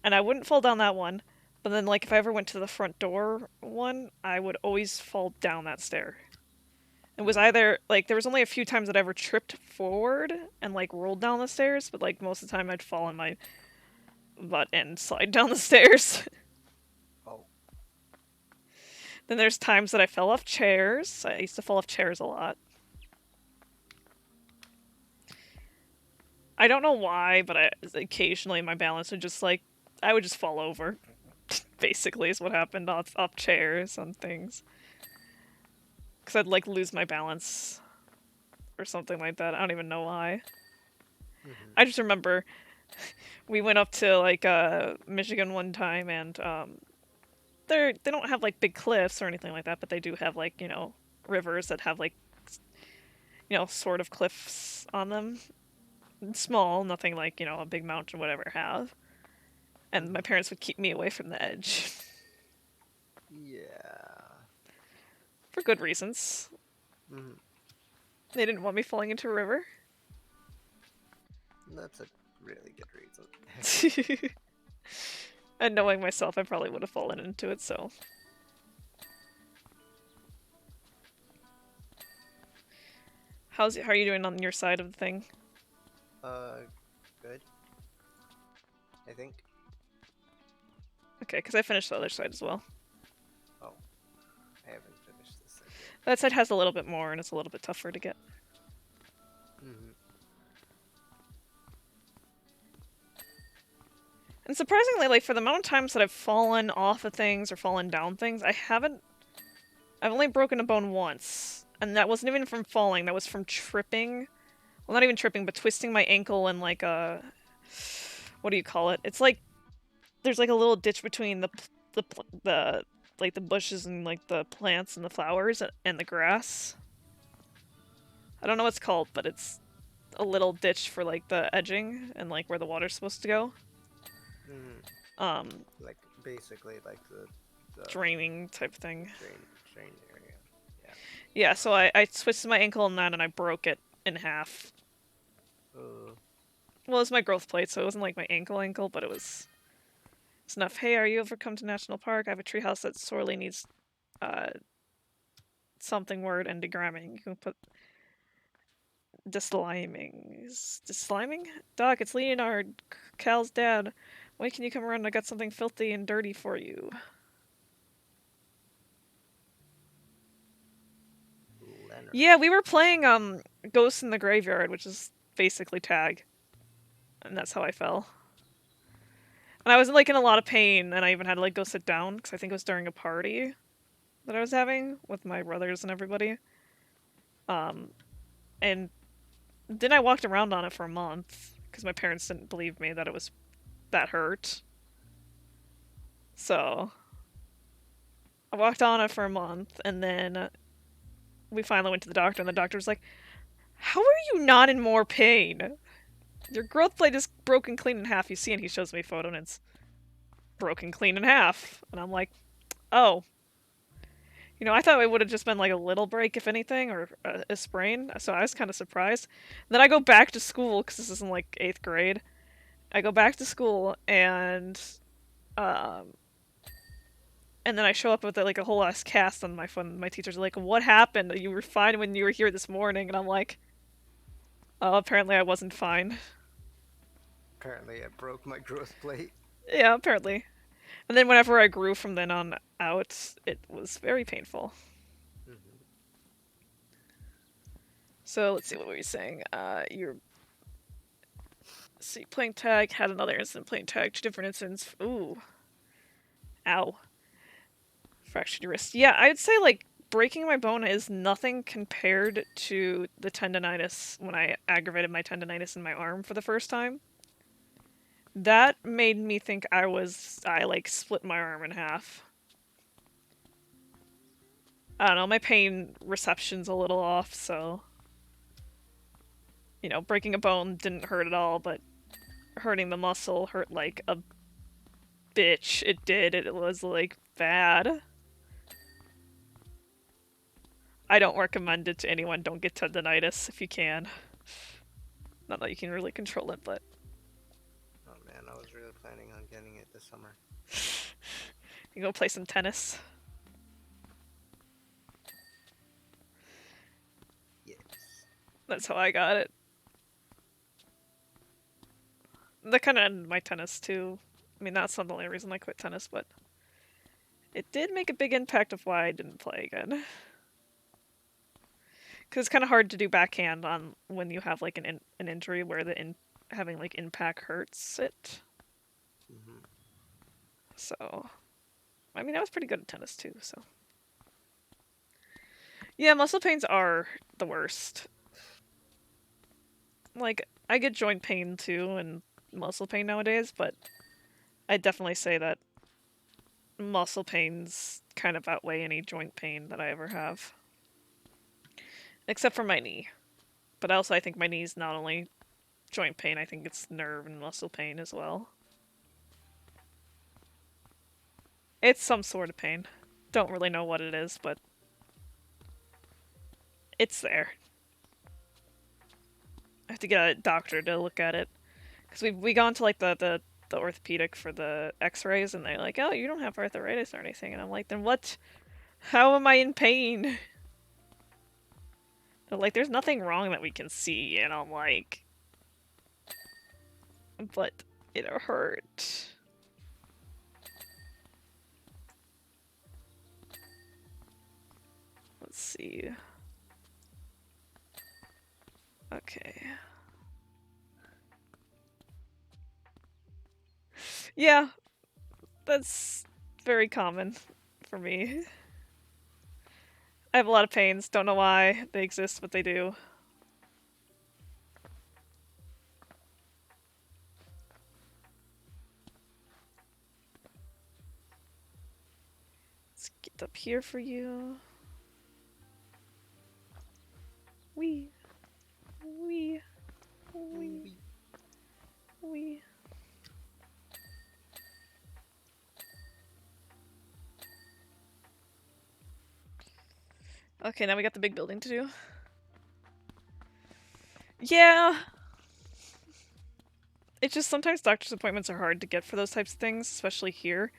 S1: and I wouldn't fall down that one. But then, like, if I ever went to the front door one, I would always fall down that stair. It was either, like, there was only a few times that I ever tripped forward and, like, rolled down the stairs, but, like, most of the time I'd fall on my butt and slide down the stairs.
S2: Oh.
S1: Then there's times that I fell off chairs. I used to fall off chairs a lot. I don't know why, but occasionally my balance would just, like, I would just fall over. Basically, is what happened off chairs and things. Because I'd, like, lose my balance or something like that. I don't even know why.
S2: Mm-hmm.
S1: I just remember we went up to, like, Michigan one time, and they don't have, like, big cliffs or anything like that, but they do have, like, you know, rivers that have, like, you know, sort of cliffs on them. Small, nothing like, you know, a big mountain would ever have. And my parents would keep me away from the edge.
S2: Yeah.
S1: For good reasons.
S2: Mm-hmm.
S1: They didn't want me falling into a river.
S2: That's a really good reason.
S1: And knowing myself, I probably would have fallen into it, so. How are you doing on your side of the thing?
S2: uh, good. I think.
S1: Okay, because I finished the other side as well.
S2: Oh, I haven't finished this side yet.
S1: That side has a little bit more, and it's a little bit tougher to get.
S2: Mm-hmm.
S1: And surprisingly, like, for the amount of times that I've fallen off of things or fallen down things, I haven't. I've only broken a bone once. And that wasn't even from falling, that was from tripping. Well, not even tripping, but twisting my ankle in, like, a. What do you call it? It's like. There's, like, a little ditch between the like, the bushes and, like, the plants and the flowers and the grass. I don't know what it's called, but it's a little ditch for, like, the edging and, like, where the water's supposed to go.
S2: Mm-hmm.
S1: Um,
S2: Like basically like the
S1: Draining type thing.
S2: drain area. Yeah.
S1: Yeah, so I twisted my ankle in that and I broke it in half.
S2: Uh,
S1: Well, it was my growth plate, so it wasn't like my ankle, but it's enough. Hey, are you ever come to National Park? I have a treehouse that sorely needs uh something word and degramming. You can put disliming. Is disliming? Doc, it's Leonard, Cal's dad. When can you come around? I got something filthy and dirty for you.
S2: Leonard.
S1: Yeah, we were playing Ghosts in the Graveyard, which is basically tag, and that's how I fell. And I was like in a lot of pain, and I even had to like go sit down because I think it was during a party that I was having with my brothers and everybody. Um, and then I walked around on it for a month because my parents didn't believe me that it was that hurt. So I walked on it for a month, and then we finally went to the doctor, and the doctor was like, "How are you not in more pain? Your growth plate is broken clean in half. You see?" And he shows me a photo, and it's broken clean in half. And I'm like, "Oh." I thought it would have just been like a little break, if anything, or a sprain. So I was kind of surprised. Then I go back to school because this is in like 8th grade. I go back to school um, and then I show up with like a whole ass cast on my phone. My teachers are like, "What happened? You were fine when you were here this morning," and I'm like, "Oh, apparently I wasn't fine."
S2: Apparently, I broke my growth plate.
S1: Yeah, apparently. And then whenever I grew from then on out, it was very painful.
S2: Mm-hmm.
S1: So let's see what were you saying. You're see playing tag, had another incident playing tag, two different incidents. Ooh, ow, fractured your wrist. Yeah, I'd say like breaking my bone is nothing compared to the tendonitis when I aggravated my tendonitis in my arm for the first time. That made me think I like split my arm in half. I don't know, my pain reception's a little off, so breaking a bone didn't hurt at all, but hurting the muscle hurt like a bitch. It did. It was like bad. I don't recommend it to anyone. Don't get tendonitis if you can. Not that you can really control it, but
S2: Oh man, I was really planning on getting it this summer.
S1: you go play some tennis.
S2: Yes.
S1: That's how I got it. That kind of ended my tennis too. I mean, that's not the only reason I quit tennis, but it did make a big impact of why I didn't play again. Because it's kind of hard to do backhand on when you have like an injury where having like impact hurts it.
S2: Mm-hmm.
S1: So, I mean, I was pretty good at tennis too. So, yeah, muscle pains are the worst. Like, I get joint pain too and muscle pain nowadays, but I definitely say that muscle pains kind of outweigh any joint pain that I ever have. Except for my knee. But also, I think my knee's not only joint pain, I think it's nerve and muscle pain as well. It's some sort of pain. Don't really know what it is, but it's there. I have to get a doctor to look at it. Because we gone to like the orthopedic for the X-rays, and they're like, "Oh, you don't have arthritis or anything," and I'm like, "Then what? How am I in pain?" They're like, "There's nothing wrong that we can see," and I'm like, "But it hurt." Let's see. Okay. Yeah, that's very common for me. I have a lot of pains. Don't know why they exist, but they do. Let's get up here for you. Wee, wee,
S2: Ooh,
S1: wee, wee. Okay, now we got the big building to do. Yeah, it's just sometimes doctor's appointments are hard to get for those types of things, especially here.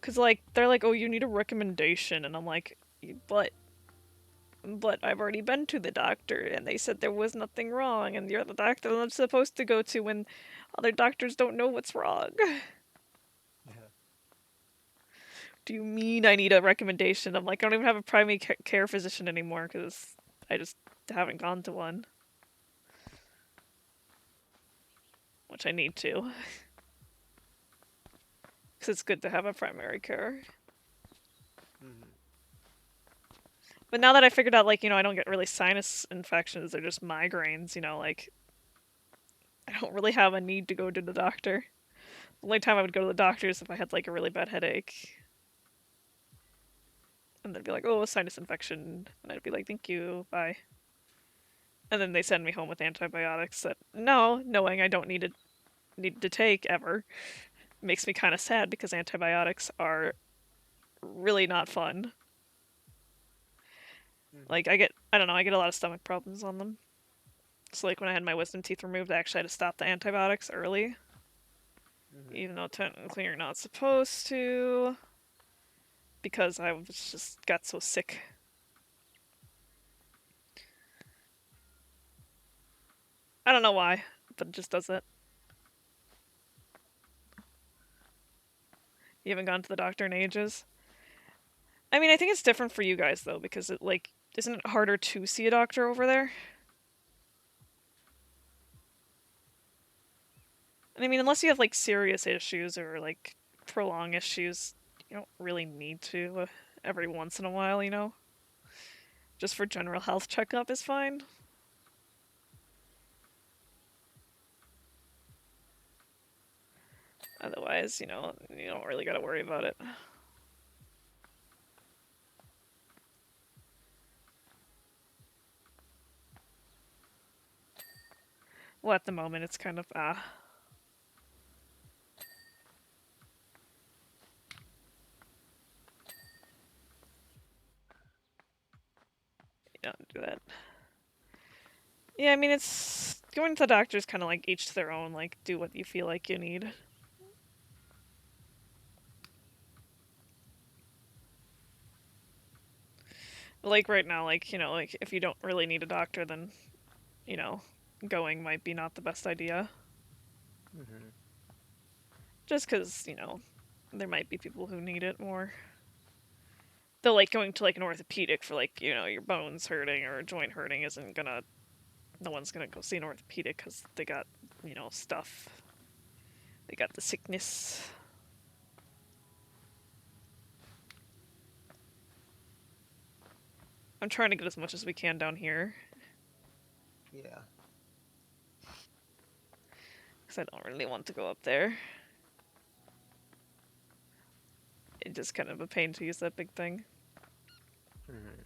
S1: Because, like, they're like, oh, you need a recommendation. And I'm like, but I've already been to the doctor and they said there was nothing wrong. And you're the doctor that I'm supposed to go to when other doctors don't know what's wrong.
S2: yeah.
S1: Do you mean I need a recommendation? I'm like, I don't even have a primary care physician anymore because I just haven't gone to one, which I need to. Because it's good to have a primary care.
S2: Mhm.
S1: But now that I figured out, like, I don't get really sinus infections, they're just migraines, like, I don't really have a need to go to the doctor. The only time I would go to the doctor is if I had, like, a really bad headache. And they'd be like, oh, a sinus infection. And I'd be like, thank you, bye. And then they send me home with antibiotics that, no, knowing I don't need to take ever, makes me kind of sad because antibiotics are really not fun.
S2: Mhm.
S1: Like, I don't know, I get a lot of stomach problems on them. So, like, when I had my wisdom teeth removed, I actually had to stop the antibiotics early,
S2: Mhm.
S1: even though technically you're not supposed to, because I was just got so sick. I don't know why, but it just does it. You haven't gone to the doctor in ages. I mean, I think it's different for you guys though, because it like isn't it harder to see a doctor over there? And I mean, unless you have like serious issues or like prolonged issues, you don't really need to every once in a while. Just for general health checkup is fine. Otherwise, you don't really got to worry about it. Well, at the moment, it's kind of you don't do that. Yeah, I mean, it's going to the doctor is kind of like each to their own. Like, do what you feel like you need. Like right now, like like if you don't really need a doctor, then you know, going might be not the best idea.
S2: Mhm.
S1: Just because there might be people who need it more. Though, like going to like an orthopedic for like your bones hurting or a joint hurting isn't gonna. No one's gonna go see an orthopedic because they got stuff. They got the sickness. I'm trying to get as much as we can down here
S2: Yeah.
S1: because I don't really want to go up there. It's just kind of a pain to use that big thing.
S2: Mhm.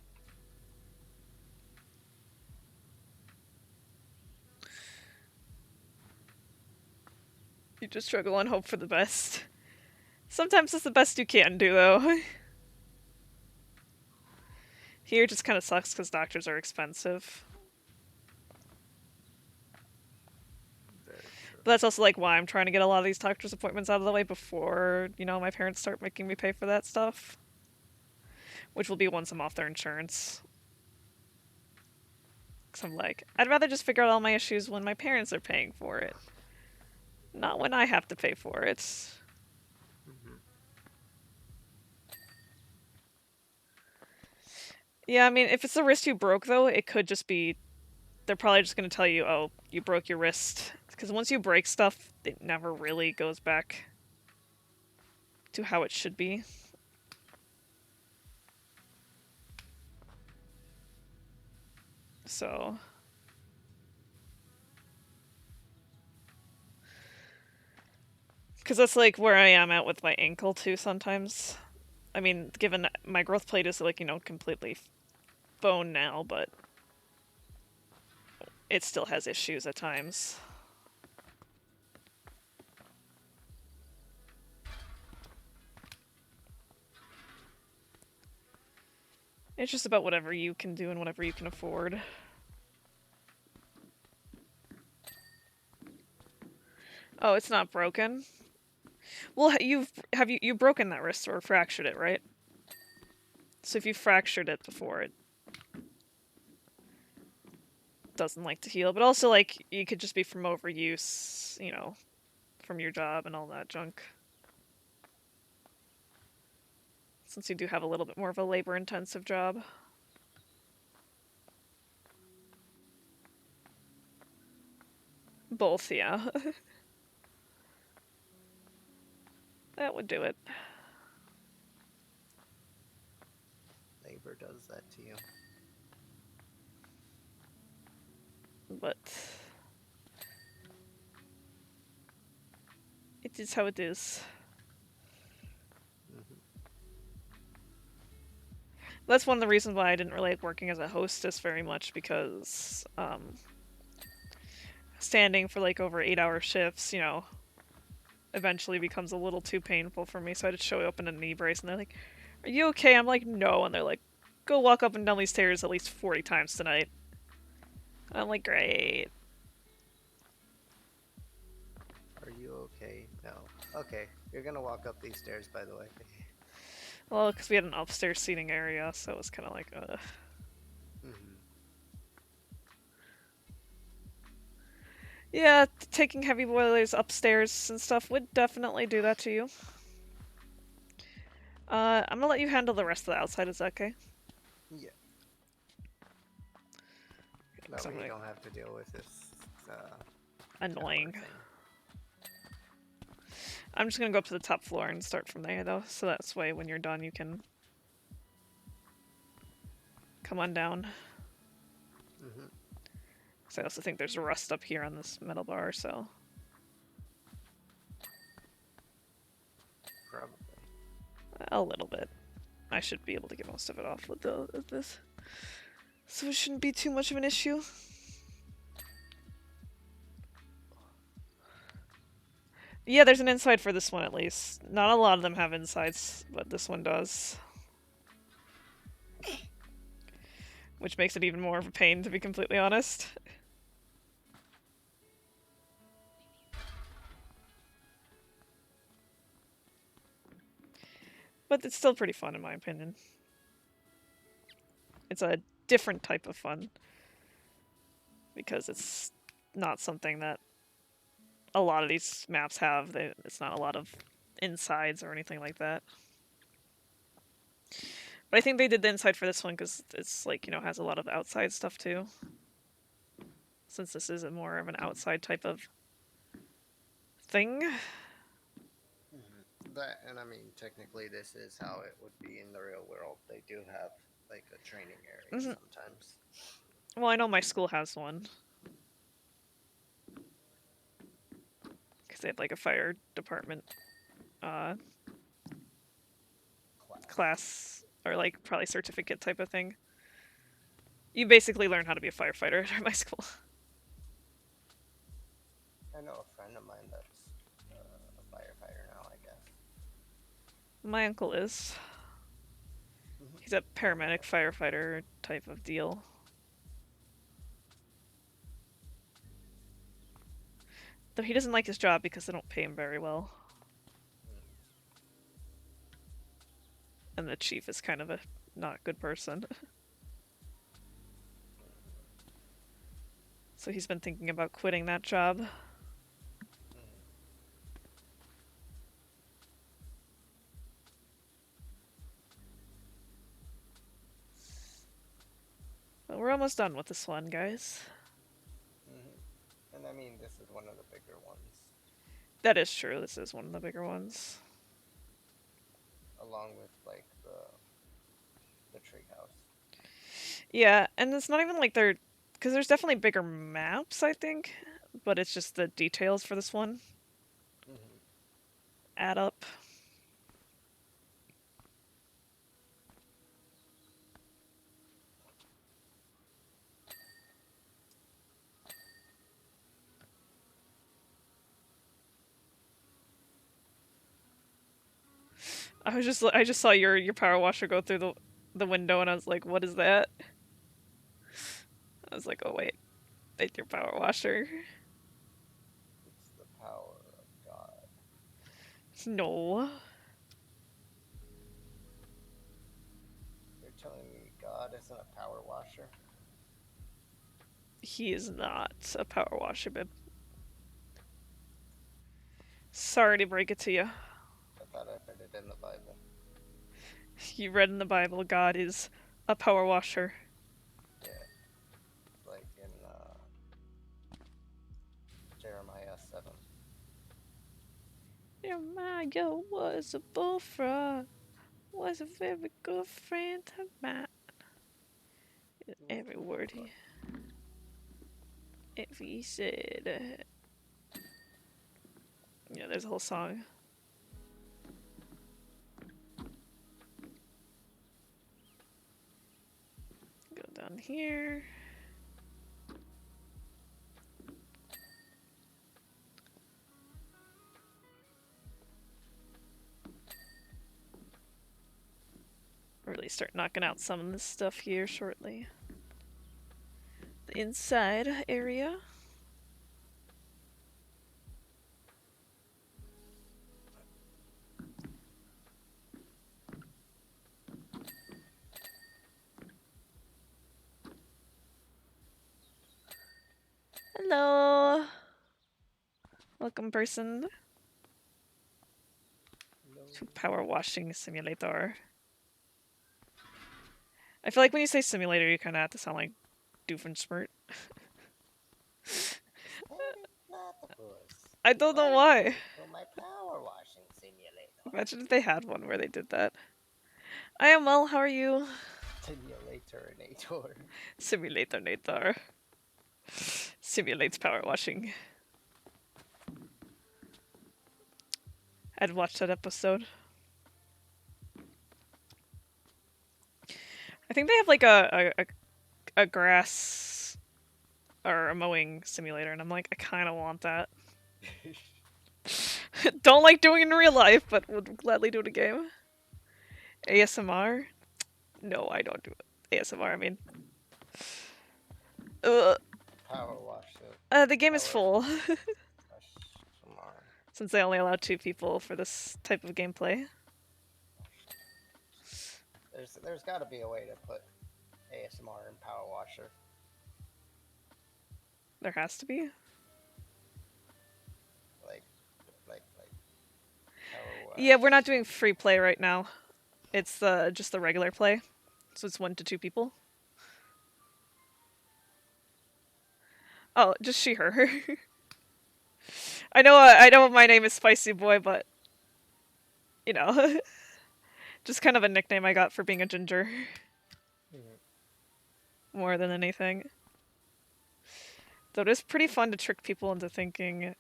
S1: You just struggle and hope for the best. Sometimes it's the best you can do, though. Here it just kind of sucks because doctors are expensive.
S2: Very true.
S1: But that's also like why I'm trying to get a lot of these doctor's appointments out of the way before, my parents start making me pay for that stuff, which will be once I'm off their insurance. Because I'm like, I'd rather just figure out all my issues when my parents are paying for it, not when I have to pay for it.
S2: Hmm.
S1: Yeah, I mean, if it's the wrist you broke, though, it could just be. They're probably just going to tell you, oh, you broke your wrist. Because once you break stuff, it never really goes back to how it should be. So. Because that's like where I am at with my ankle, too, sometimes. I mean, given my growth plate is like, completely bone now, but it still has issues at times. It's just about whatever you can do and whatever you can afford. Oh, it's not broken. Well, you've broken that wrist or fractured it, right? So if you fractured it before, it doesn't like to heal. But also, like, you could just be from overuse, from your job and all that junk. Since you do have a little bit more of a labor-intensive job. Both, yeah. That would do it.
S2: Labor does that to you.
S1: But it is how it is.
S2: Hmm.
S1: That's one of the reasons why I didn't really like working as a hostess very much, because standing for like over 8-hour shifts, eventually becomes a little too painful for me. So I just show up in a knee brace and they're like, "Are you okay?" I'm like, "No." And they're like, "Go walk up and down these stairs at least 40 times tonight." And I'm like, "Great."
S2: Are you okay? No. Okay, you're gonna walk up these stairs, by the way.
S1: Well, because we had an upstairs seating area, so it was kind of like,
S2: Hmm.
S1: yeah, taking heavy boilers upstairs and stuff would definitely do that to you. I'm gonna let you handle the rest of the outside. Is that okay?
S2: Yeah.
S1: Because
S2: That
S1: I'm
S2: way you
S1: like
S2: don't have to deal with this tower
S1: annoying.
S2: thing.
S1: I'm just gonna go up to the top floor and start from there, though, so that's way when you're done, you can come on down.
S2: Hmm.
S1: Because I also think there's rust up here on this metal bar, so
S2: Probably.
S1: a little bit. I should be able to get most of it off with this, so it shouldn't be too much of an issue. Yeah, there's an inside for this one at least. Not a lot of them have insides, but this one does. Which makes it even more of a pain, to be completely honest. But it's still pretty fun, in my opinion. It's a different type of fun. Because it's not something that a lot of these maps have. It's not a lot of insides or anything like that. But I think they did the inside for this one because it's like, has a lot of outside stuff too. Since this is a more of an outside type of thing.
S2: That, and I mean, technically, this is how it would be in the real world. They do have like a training area
S1: Hmm.
S2: sometimes.
S1: Well, I know my school has one. Because they have like a fire department uh,
S2: Class.
S1: class, or like probably certificate type of thing. You basically learn how to be a firefighter at my school.
S2: I know a friend of mine that's a firefighter now, I guess.
S1: My uncle is.
S2: Hmm.
S1: He's a
S2: Oh, my
S1: paramedic
S2: uncle.
S1: firefighter type of deal. Though he doesn't like his job because they don't pay him very well.
S2: Mm,
S1: And the chief is kind of a not good person. So he's been thinking about quitting that job.
S2: mm,
S1: But we're almost done with this one, guys.
S2: mm. And I mean, this is one of the bigger ones,
S1: That is true. This is one of the bigger ones.
S2: along with like the treehouse.
S1: Yeah, and it's not even like they're. Because there's definitely bigger maps, I think. But it's just the details for this one
S2: Mm-hmm.
S1: add up. I just saw your power washer go through the window and I was like, what is that? I was like, oh wait, it's your power washer.
S2: It's the power of God.
S1: No,
S2: You're telling me God isn't a power washer?
S1: he is not a power washer, babe. Sorry to break it to you.
S2: I thought I read it in the Bible.
S1: You read in the Bible, God is a power washer.
S2: Yeah, like in Jeremiah 7.
S1: Jeremiah was a bullfrog, was a very good friend of mine.
S2: He was
S1: Every
S2: a
S1: word
S2: bullfrog.
S1: if he said, yeah, there's a whole song. Go down here. Really start knocking out some of this stuff here shortly. The inside area. Hello. Welcome, person,
S2: No.
S1: to Power Washing Simulator. I feel like when you say simulator, you kind of have to sound like Doofenshmirtz.
S2: Platypus.
S1: I don't know why.
S2: Welcome to my power washing simulator.
S1: Imagine if they had one where they did that. I am well, how are you?
S2: Simulator nator.
S1: Simulator Nator. Simulates power washing. I'd watch that episode. I think they have like a grass or a mowing simulator, and I'm like, I kind of want that. Don't like doing it in real life, but would gladly do it in a game. ASMR? No, I don't do it. ASMR, I mean. Ugh.
S2: Power wash it.
S1: The game is
S2: Power
S1: full,
S2: wash some more.
S1: since they only allow 2 people for this type of gameplay.
S2: There's got to be a way to put ASMR in power washer.
S1: There has to be.
S2: Like power wash.
S1: Yeah, we're not doing free play right now. It's just the regular play, so it's 1 to 2 people. Oh, just she, her. I know my name is Spicy Boy, but you know, just kind of a nickname I got for being a ginger
S2: Mhm.
S1: more than anything. Though it is pretty fun to trick people into thinking,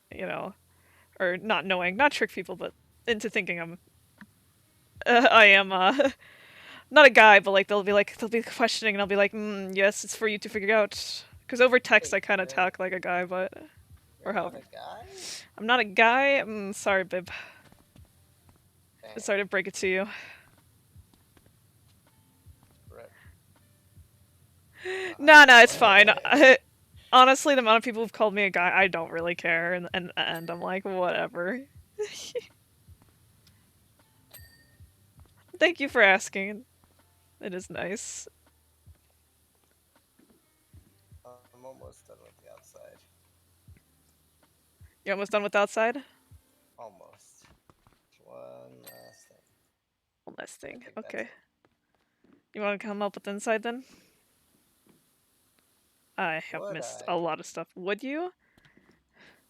S1: or not knowing, not trick people, but into thinking I am not a guy, but like they'll be questioning, and I'll be like, yes, it's for you to figure out. Because over text,
S2: Wait,
S1: I kind of talk like a guy, but or
S2: you're not
S1: however,
S2: a guy?
S1: I'm not a guy. Sorry, babe.
S2: Dang.
S1: Sorry to break it to you.
S2: Rip.
S1: No,
S2: Not
S1: it's fine.
S2: gay.
S1: Honestly, the amount of people who've called me a guy, I don't really care, and I'm like, whatever. Thank you for asking. It is nice.
S2: I'm almost done with the outside.
S1: You're almost done with outside?
S2: Almost. One last thing.
S1: One last
S2: I
S1: thing.
S2: think that's
S1: Okay.
S2: it.
S1: You want to come up with inside then? I have
S2: Would
S1: missed a
S2: I?
S1: lot of stuff. Would you?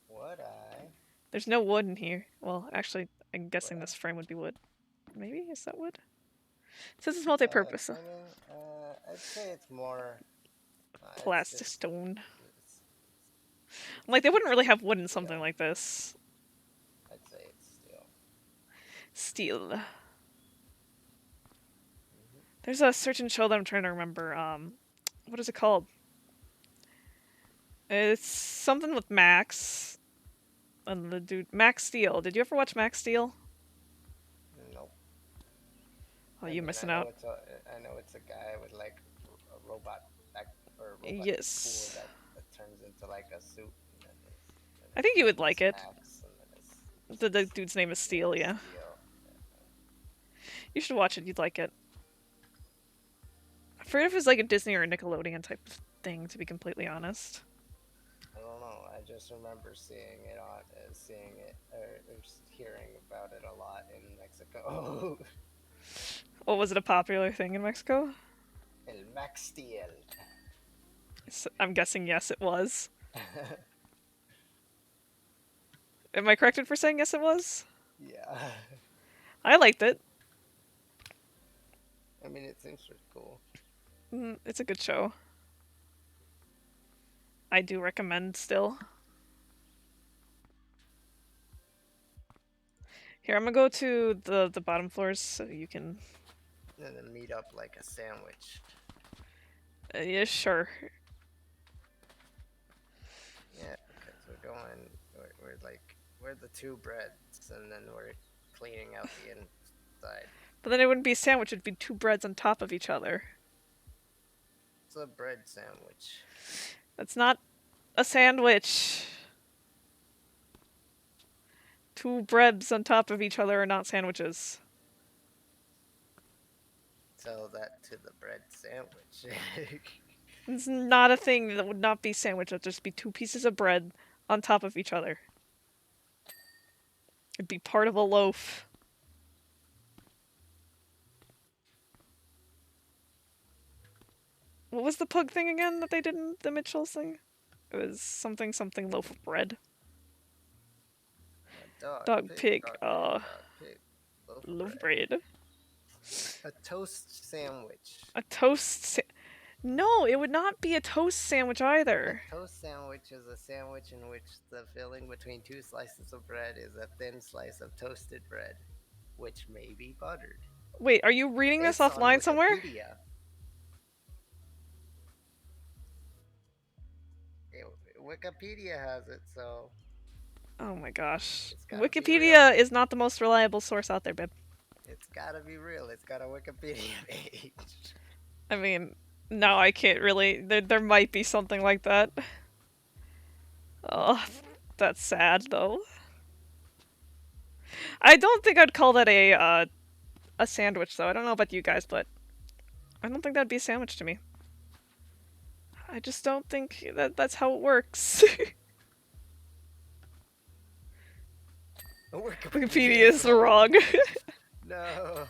S2: Would I?
S1: There's no wood in here. Well, actually, I'm
S2: Would
S1: guessing
S2: I?
S1: this frame would be wood. Maybe? Is that wood? It says it's multi-purpose.
S2: Framing. I'd say it's more. It's
S1: Plastic
S2: just.
S1: stone.
S2: It's,
S1: Like, they wouldn't really have wood in something
S2: steel.
S1: like this.
S2: I'd say it's steel.
S1: Steel.
S2: Hmm.
S1: There's a certain show that I'm trying to remember. What is it called? It's something with Max. And the dude. Max Steel. Did you ever watch Max Steel?
S2: Nope.
S1: Oh,
S2: I
S1: you're
S2: mean,
S1: missing out.
S2: I know it's a guy with like a robot back or a robot tool
S1: Yes.
S2: that turns into like a suit, and then
S1: I
S2: his
S1: think you would
S2: name
S1: like
S2: is
S1: it.
S2: Max, and then
S1: The dude's name is
S2: his name
S1: Steel,
S2: is
S1: yeah.
S2: Steel.
S1: You should watch it, you'd like it. I forget if it's like a Disney or a Nickelodeon type of thing, to be completely honest.
S2: I don't know. I just remember seeing it, or hearing about it a lot in Mexico.
S1: What was it, a popular thing in Mexico?
S2: El Max Steel.
S1: I'm guessing yes, it was. Am I corrected for saying yes, it was?
S2: Yeah.
S1: I liked it.
S2: I mean, it seems pretty cool.
S1: It's a good show. I do recommend still. Here, I'm gonna go to the bottom floors so you can.
S2: And then meet up like a sandwich.
S1: Yeah, sure.
S2: Yeah, because we're like, we're the two breads, and then we're cleaning out the inside.
S1: But then it wouldn't be a sandwich, it'd be two breads on top of each other.
S2: It's a bread sandwich.
S1: That's not a sandwich. Two breads on top of each other are not sandwiches.
S2: Tell that to the bread sandwich.
S1: It's not a thing that would not be sandwich. It'd just be two pieces of bread on top of each other. It'd be part of a loaf. What was the pug thing again that they did in the Mitchells thing? It was something something loaf of bread.
S2: Dog,
S1: Dog,
S2: pig,
S1: pig,
S2: dog, pig, dog, pig. Loaf of
S1: loaf of
S2: bread.
S1: bread.
S2: A toast sandwich.
S1: A toast. No, it would not be a toast sandwich
S2: A
S1: either.
S2: toast sandwich is a sandwich in which the filling between two slices of bread is a thin slice of toasted bread, which may be buttered.
S1: Wait, are you reading this
S2: It's on
S1: offline somewhere?
S2: Wikipedia. It, Wikipedia has it, so
S1: Oh my gosh.
S2: it's gotta be real.
S1: Wikipedia is not the most reliable source out there, babe.
S2: It's gotta be real. It's got a Wikipedia page.
S1: I mean, no, I can't really. There might be something like that. Oh, that's sad though. I don't think I'd call that a sandwich though. I don't know about you guys, but I don't think that'd be a sandwich to me. I just don't think that that's how it works.
S2: Wikipedia
S1: Wikipedia is
S2: is wrong.
S1: wrong.
S2: No.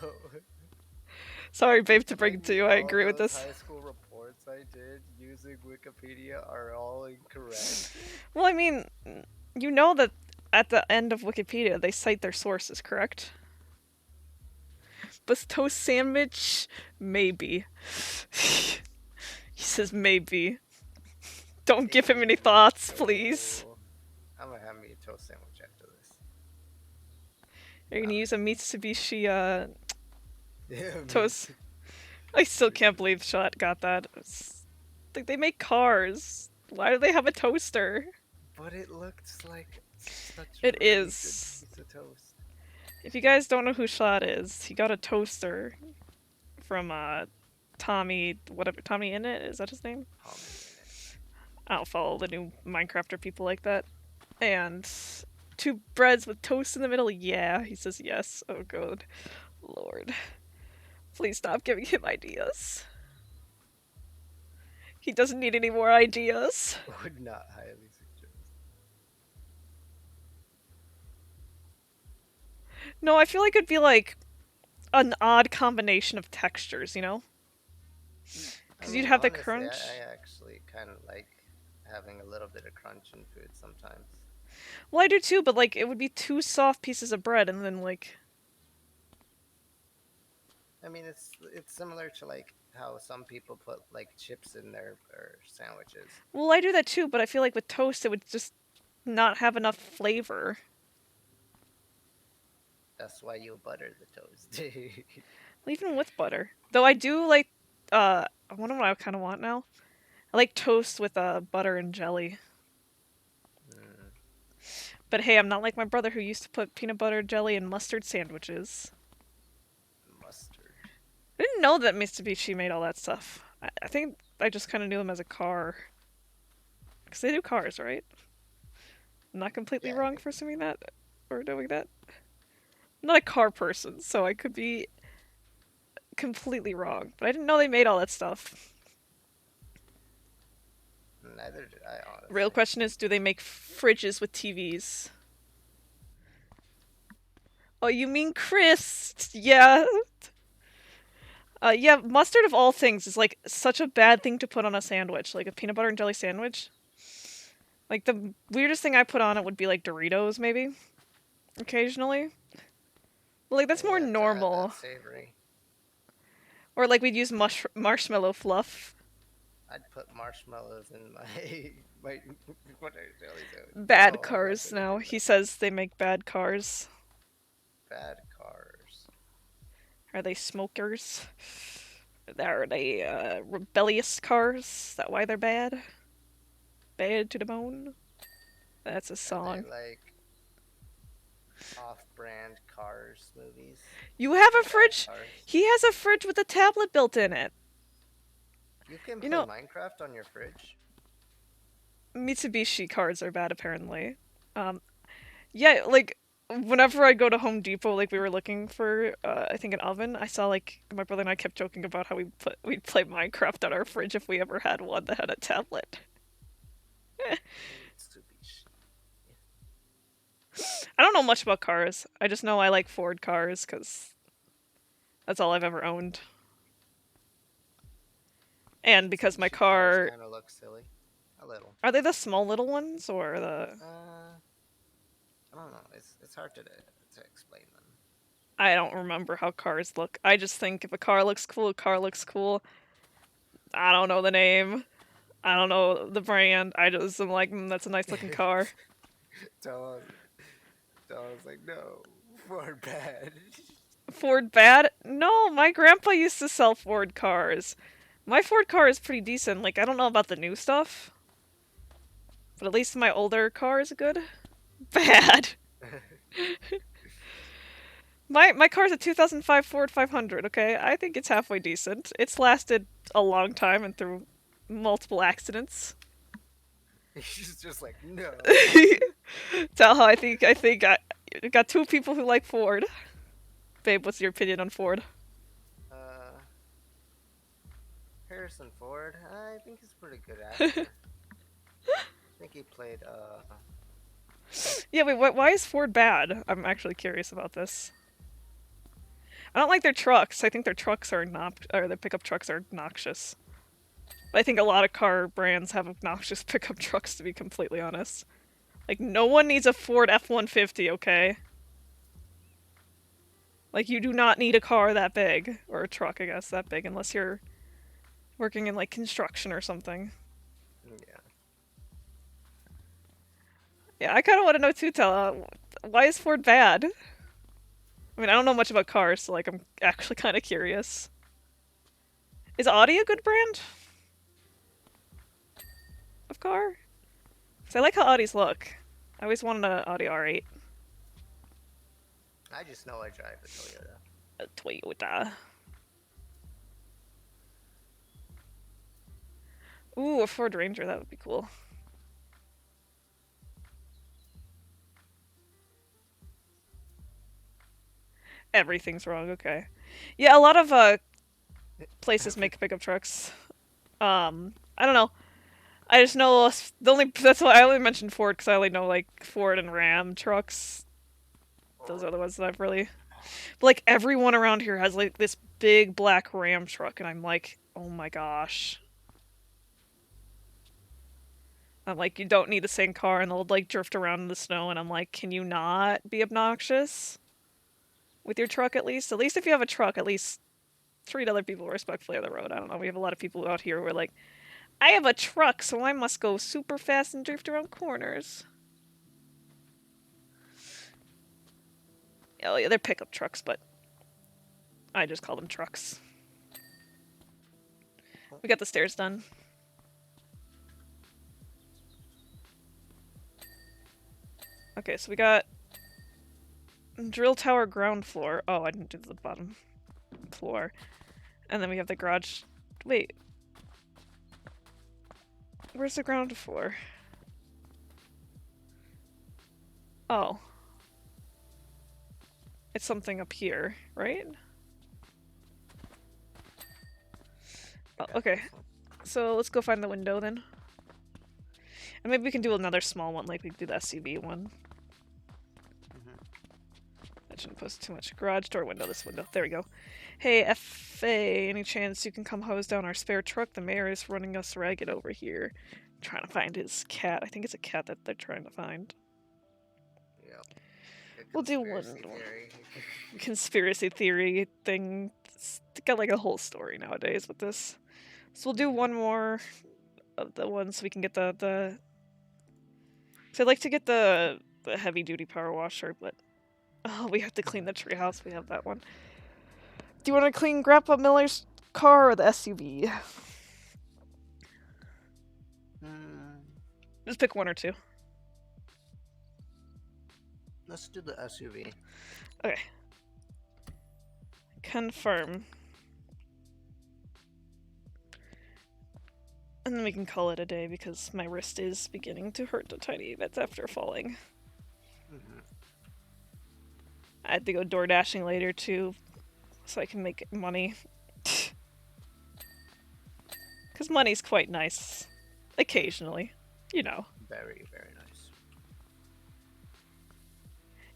S1: Sorry, babe, to break it to you. I
S2: All
S1: agree with
S2: those
S1: this.
S2: high school reports I did using Wikipedia are all incorrect.
S1: Well, I mean, you know that at the end of Wikipedia they cite their sources, correct? But toast sandwich, maybe. He says maybe. Don't give him any thoughts, please.
S2: Ew. I'm gonna have me a toast sandwich after this.
S1: Are you gonna use a Mitsubishi
S2: Yeah, me
S1: toast?
S2: too.
S1: I still can't believe Shot got that. Like they make cars. Why do they have a toaster?
S2: But it looks like such a
S1: It
S2: really good
S1: is.
S2: piece of toast.
S1: If you guys don't know who Shot is, he got a toaster from Tommy, whatever, Tommy In It, is that his name?
S2: Tommy in it.
S1: I don't follow the new Minecrafter people like that. And two breads with toast in the middle. Yeah, he says yes. Oh, good lord. Please stop giving him ideas. He doesn't need any more ideas.
S2: Would not highly suggest.
S1: No, I feel like it'd be like an odd combination of textures, you know?
S2: I
S1: Because you'd
S2: mean,
S1: have the
S2: honestly,
S1: crunch.
S2: I actually kind of like having a little bit of crunch in food sometimes.
S1: Well, I do too, but like it would be two soft pieces of bread and then like.
S2: I mean, it's similar to like how some people put like chips in their sandwiches.
S1: Well, I do that too, but I feel like with toast it would just not have enough flavor.
S2: That's why you butter the toast.
S1: Even with butter. Though I do like. I wonder what I kind of want now. I like toast with butter and jelly.
S2: mm,
S1: But hey, I'm not like my brother who used to put peanut butter, jelly, and mustard sandwiches.
S2: mustard.
S1: I didn't know that Mitsubishi made all that stuff. I think I just kind of knew them as a car. Because they do cars, right? I'm not completely
S2: Yeah, I
S1: wrong
S2: think
S1: for assuming that or knowing that. I'm not a car person, so I could be completely wrong. But I didn't know they made all that stuff.
S2: neither did I
S1: Real
S2: honestly.
S1: question is, do they make fridges with TVs? Oh, you mean Chris? Yeah. Yeah, mustard of all things is like such a bad thing to put on a sandwich, like a peanut butter and jelly sandwich. Like the weirdest thing I put on it would be like Doritos, maybe occasionally. Like that's more
S2: Yeah, to add that
S1: normal.
S2: savory.
S1: Or like we'd use marshmallow fluff.
S2: I'd put marshmallows in my my what are jelly sandwich.
S1: Bad
S2: No, I'm not
S1: cars
S2: gonna
S1: now.
S2: do
S1: He
S2: that.
S1: says they make bad cars.
S2: Bad cars.
S1: Are they smokers? Are they rebellious cars? Is that why they're bad? Bad to the bone? That's a
S2: Are they
S1: song.
S2: like off-brand cars movies?
S1: You have
S2: They're
S1: a
S2: bad
S1: fridge?
S2: cars.
S1: He has a fridge with a tablet built in it.
S2: You can
S1: You
S2: play
S1: know,
S2: Minecraft on your fridge.
S1: Mitsubishi cars are bad apparently. Um, yeah, like whenever I go to Home Depot, like we were looking for, I think an oven. I saw like my brother and I kept joking about how we'd play Minecraft on our fridge if we ever had one that had a tablet.
S2: Mitsubishi.
S1: I don't know much about cars. I just know I like Ford cars because that's all I've ever owned. And because my
S2: Mitsubishi cars
S1: car,
S2: kind of look silly, a little.
S1: are they the small little ones or the?
S2: Uh, I don't know. It's hard to explain them.
S1: I don't remember how cars look. I just think if a car looks cool, a car looks cool. I don't know the name. I don't know the brand. I just am like, that's a nice looking car.
S2: Tell us, tell us like no, for bad.
S1: Ford bad? No, my grandpa used to sell Ford cars. My Ford car is pretty decent. Like, I don't know about the new stuff, but at least my older car is good. Bad. My car's a 2005 Ford 500, okay? I think it's halfway decent. It's lasted a long time and through multiple accidents.
S2: He's just like no.
S1: Tell how I think I got two people who like Ford. Babe, what's your opinion on Ford?
S2: Uh, Harrison Ford. I think he's a pretty good actor. I think he played
S1: Yeah, wait, why is Ford bad? I'm actually curious about this. I don't like their trucks. I think their trucks are or their pickup trucks are obnoxious. But I think a lot of car brands have obnoxious pickup trucks, to be completely honest. Like, no one needs a Ford F 150, okay? Like, you do not need a car that big, or a truck, I guess, that big, unless you're working in, like, construction or something.
S2: yeah.
S1: Yeah, I kind of want to know too, Tella. Why is Ford bad? I mean, I don't know much about cars, so, like, I'm actually kind of curious. Is Audi a good brand of car? Because I like how Audis look. I always wanted an Audi R8.
S2: I just know I drive a Toyota.
S1: A Toyota. Ooh, a Ford Ranger, that would be cool. Everything's wrong, okay. Yeah, a lot of places
S2: Every
S1: make pickup trucks. I don't know. I just know the only that's why I only mentioned Ford because I only know like Ford and Ram trucks. Those are the ones that I've really. But, like everyone around here has like this big black Ram truck, and I'm like, oh my gosh. I'm like, you don't need the same car, and they'll like drift around in the snow, and I'm like, can you not be obnoxious with your truck at least? At least if you have a truck, at least treat other people respectfully on the road. I don't know. We have a lot of people out here who are like, I have a truck, so I must go super fast and drift around corners. Oh yeah, they're pickup trucks, but I just call them trucks. We got the stairs done. Okay, so we got drill tower ground floor. Oh, I didn't do the bottom floor. And then we have the garage. Wait. Where's the ground floor? Oh. It's something up here, right? Oh,
S2: Yeah, I
S1: okay.
S2: think so.
S1: So let's go find the window then. And maybe we can do another small one like we did the SUV one. That shouldn't post too much. Garage door window, this window. There we go. Hey, FA, any chance you can come hose down our spare truck? The mayor is running us ragged over here. Trying to find his cat. I think it's a cat that they're trying to find.
S2: Yep. A
S1: We'll do one
S2: conspiracy theory.
S1: conspiracy theory thing. It's got like a whole story nowadays with this. So we'll do one more of the ones so we can get the. So I'd like to get the heavy duty power washer, but oh, we have to clean the treehouse. We have that one. Do you want to clean Grandpa Miller's car or the SUV? Just pick one or two.
S2: Let's do the SUV.
S1: Okay. Confirm. And then we can call it a day because my wrist is beginning to hurt a tiny bit after falling. I had to go door dashing later too, so I can make money. Because money's quite nice. Occasionally. You know.
S2: Very, very nice.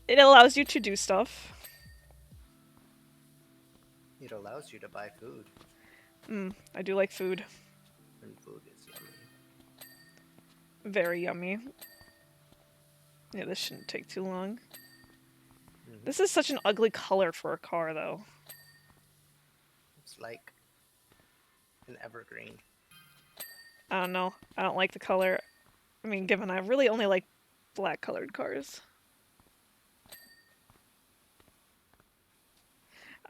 S1: It allows you to do stuff.
S2: It allows you to buy food,
S1: I do like food.
S2: and food is yummy.
S1: Very yummy. Yeah, this shouldn't take too long. This is such an ugly color for a car, though.
S2: It's like an evergreen.
S1: I don't know. I don't like the color. I mean, given I really only like black colored cars.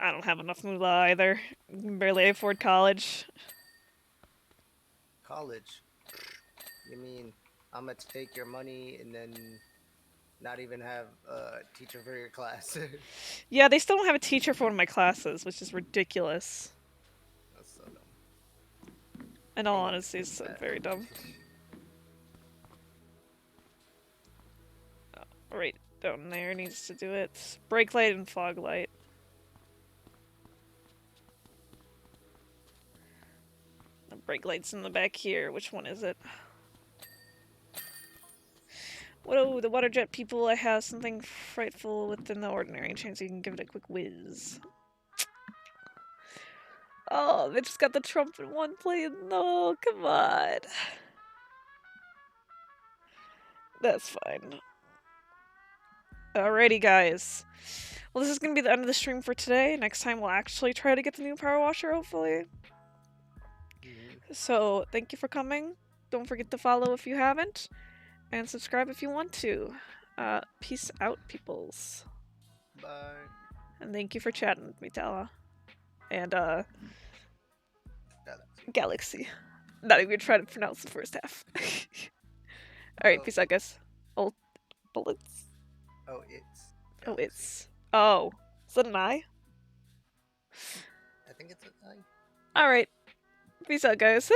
S1: I don't have enough moolah either. Barely afford college.
S2: College. You mean I'm gonna take your money and then not even have a teacher for your class?
S1: Yeah, they still don't have a teacher for one of my classes, which is ridiculous.
S2: That's so dumb.
S1: In all
S2: Anyways,
S1: honesty, it's
S2: that-
S1: very dumb. Right down there needs to do it. Brake light and fog light. The brake light's in the back here. Which one is it? Whoa, the water jet people, I have something frightful within the ordinary. Chance you can give it a quick whiz. Oh, they just got the trumpet one playing. No, come on. That's fine. Alrighty, guys. Well, this is going to be the end of the stream for today. Next time, we'll actually try to get the new power washer, hopefully. So, thank you for coming. Don't forget to follow if you haven't. And subscribe if you want to. Peace out, peoples.
S2: Bye.
S1: And thank you for chatting with me, Tala. And,
S2: Galaxy.
S1: Galaxy. Not even trying to pronounce the first half. Alright,
S2: Oh.
S1: peace out, guys. Old bullets.
S2: Oh, it's.
S1: Oh,
S2: Galaxy.
S1: it's. Oh. Is that an I?
S2: I think it's a.
S1: Alright. Peace out, guys.